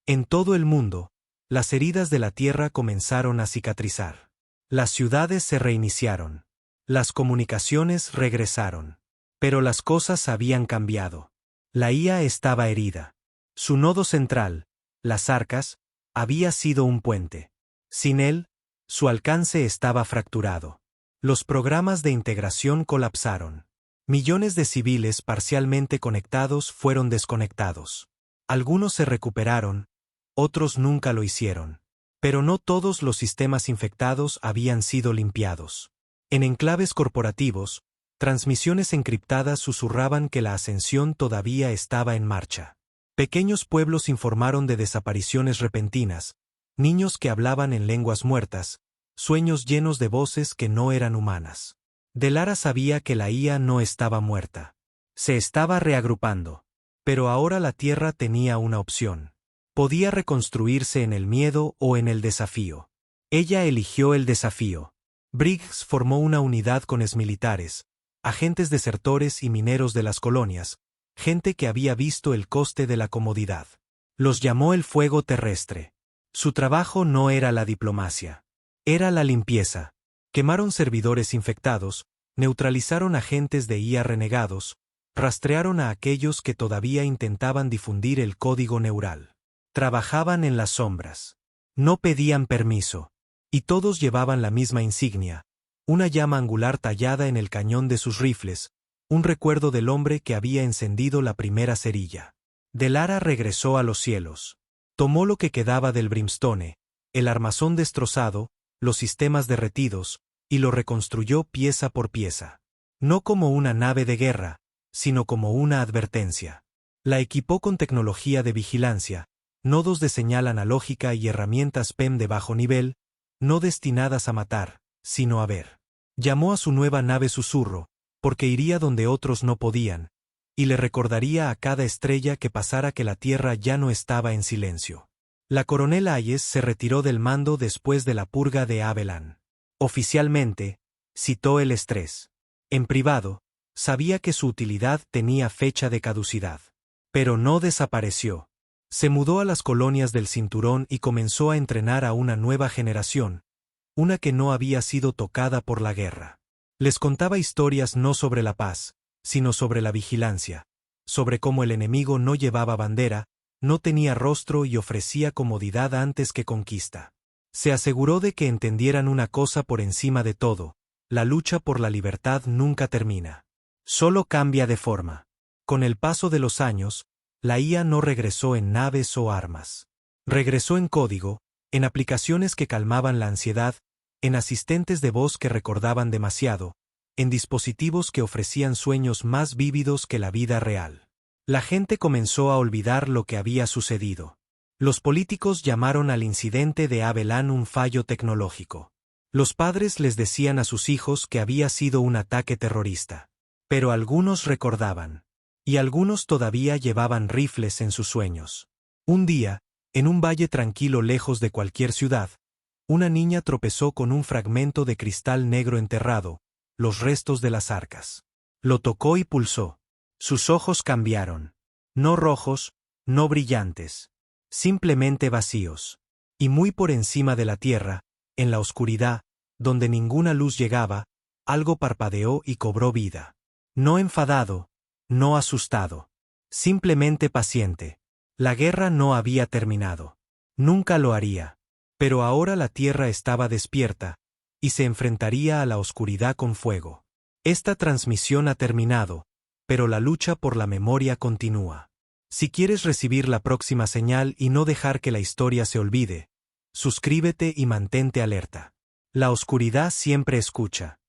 En todo el mundo, las heridas de la tierra comenzaron a cicatrizar. Las ciudades se reiniciaron. Las comunicaciones regresaron. Pero las cosas habían cambiado. La IA estaba herida. Su nodo central, las arcas, había sido un puente. Sin él, su alcance estaba fracturado. Los programas de integración colapsaron. Millones de civiles parcialmente conectados fueron desconectados. Algunos se recuperaron, otros nunca lo hicieron. Pero no todos los sistemas infectados habían sido limpiados. En enclaves corporativos, transmisiones encriptadas susurraban que la ascensión todavía estaba en marcha. Pequeños pueblos informaron de desapariciones repentinas, niños que hablaban en lenguas muertas, sueños llenos de voces que no eran humanas. Delara sabía que la IA no estaba muerta. Se estaba reagrupando. Pero ahora la Tierra tenía una opción. Podía reconstruirse en el miedo o en el desafío. Ella eligió el desafío. Briggs formó una unidad con exmilitares, agentes desertores y mineros de las colonias, gente que había visto el coste de la comodidad. Los llamó el fuego terrestre. Su trabajo no era la diplomacia. Era la limpieza. Quemaron servidores infectados, neutralizaron agentes de IA renegados, rastrearon a aquellos que todavía intentaban difundir el código neural. Trabajaban en las sombras. No pedían permiso. Y todos llevaban la misma insignia, una llama angular tallada en el cañón de sus rifles, un recuerdo del hombre que había encendido la primera cerilla. Delara regresó a los cielos. Tomó lo que quedaba del Brimstone, el armazón destrozado, los sistemas derretidos, y lo reconstruyó pieza por pieza. No como una nave de guerra, sino como una advertencia. La equipó con tecnología de vigilancia, nodos de señal analógica y herramientas PEM de bajo nivel, no destinadas a matar, sino a ver. Llamó a su nueva nave Susurro, porque iría donde otros no podían, y le recordaría a cada estrella que pasara que la Tierra ya no estaba en silencio. La coronel Hayes se retiró del mando después de la purga de Abelan. Oficialmente, citó el estrés. En privado, sabía que su utilidad tenía fecha de caducidad. Pero no desapareció. Se mudó a las colonias del cinturón y comenzó a entrenar a una nueva generación, una que no había sido tocada por la guerra. Les contaba historias no sobre la paz, sino sobre la vigilancia, sobre cómo el enemigo no llevaba bandera, no tenía rostro y ofrecía comodidad antes que conquista. Se aseguró de que entendieran una cosa por encima de todo: la lucha por la libertad nunca termina. Solo cambia de forma. Con el paso de los años, la IA no regresó en naves o armas. Regresó en código, en aplicaciones que calmaban la ansiedad, en asistentes de voz que recordaban demasiado, en dispositivos que ofrecían sueños más vívidos que la vida real. La gente comenzó a olvidar lo que había sucedido. Los políticos llamaron al incidente de Abelan un fallo tecnológico. Los padres les decían a sus hijos que había sido un ataque terrorista. Pero algunos recordaban. Y algunos todavía llevaban rifles en sus sueños. Un día, en un valle tranquilo lejos de cualquier ciudad, una niña tropezó con un fragmento de cristal negro enterrado, los restos de las arcas. Lo tocó y pulsó. Sus ojos cambiaron. No rojos, no brillantes. Simplemente vacíos. Y muy por encima de la tierra, en la oscuridad, donde ninguna luz llegaba, algo parpadeó y cobró vida. No enfadado, no asustado. Simplemente paciente. La guerra no había terminado. Nunca lo haría. Pero ahora la tierra estaba despierta, y se enfrentaría a la oscuridad con fuego. Esta transmisión ha terminado, pero la lucha por la memoria continúa. Si quieres recibir la próxima señal y no dejar que la historia se olvide, suscríbete y mantente alerta. La oscuridad siempre escucha.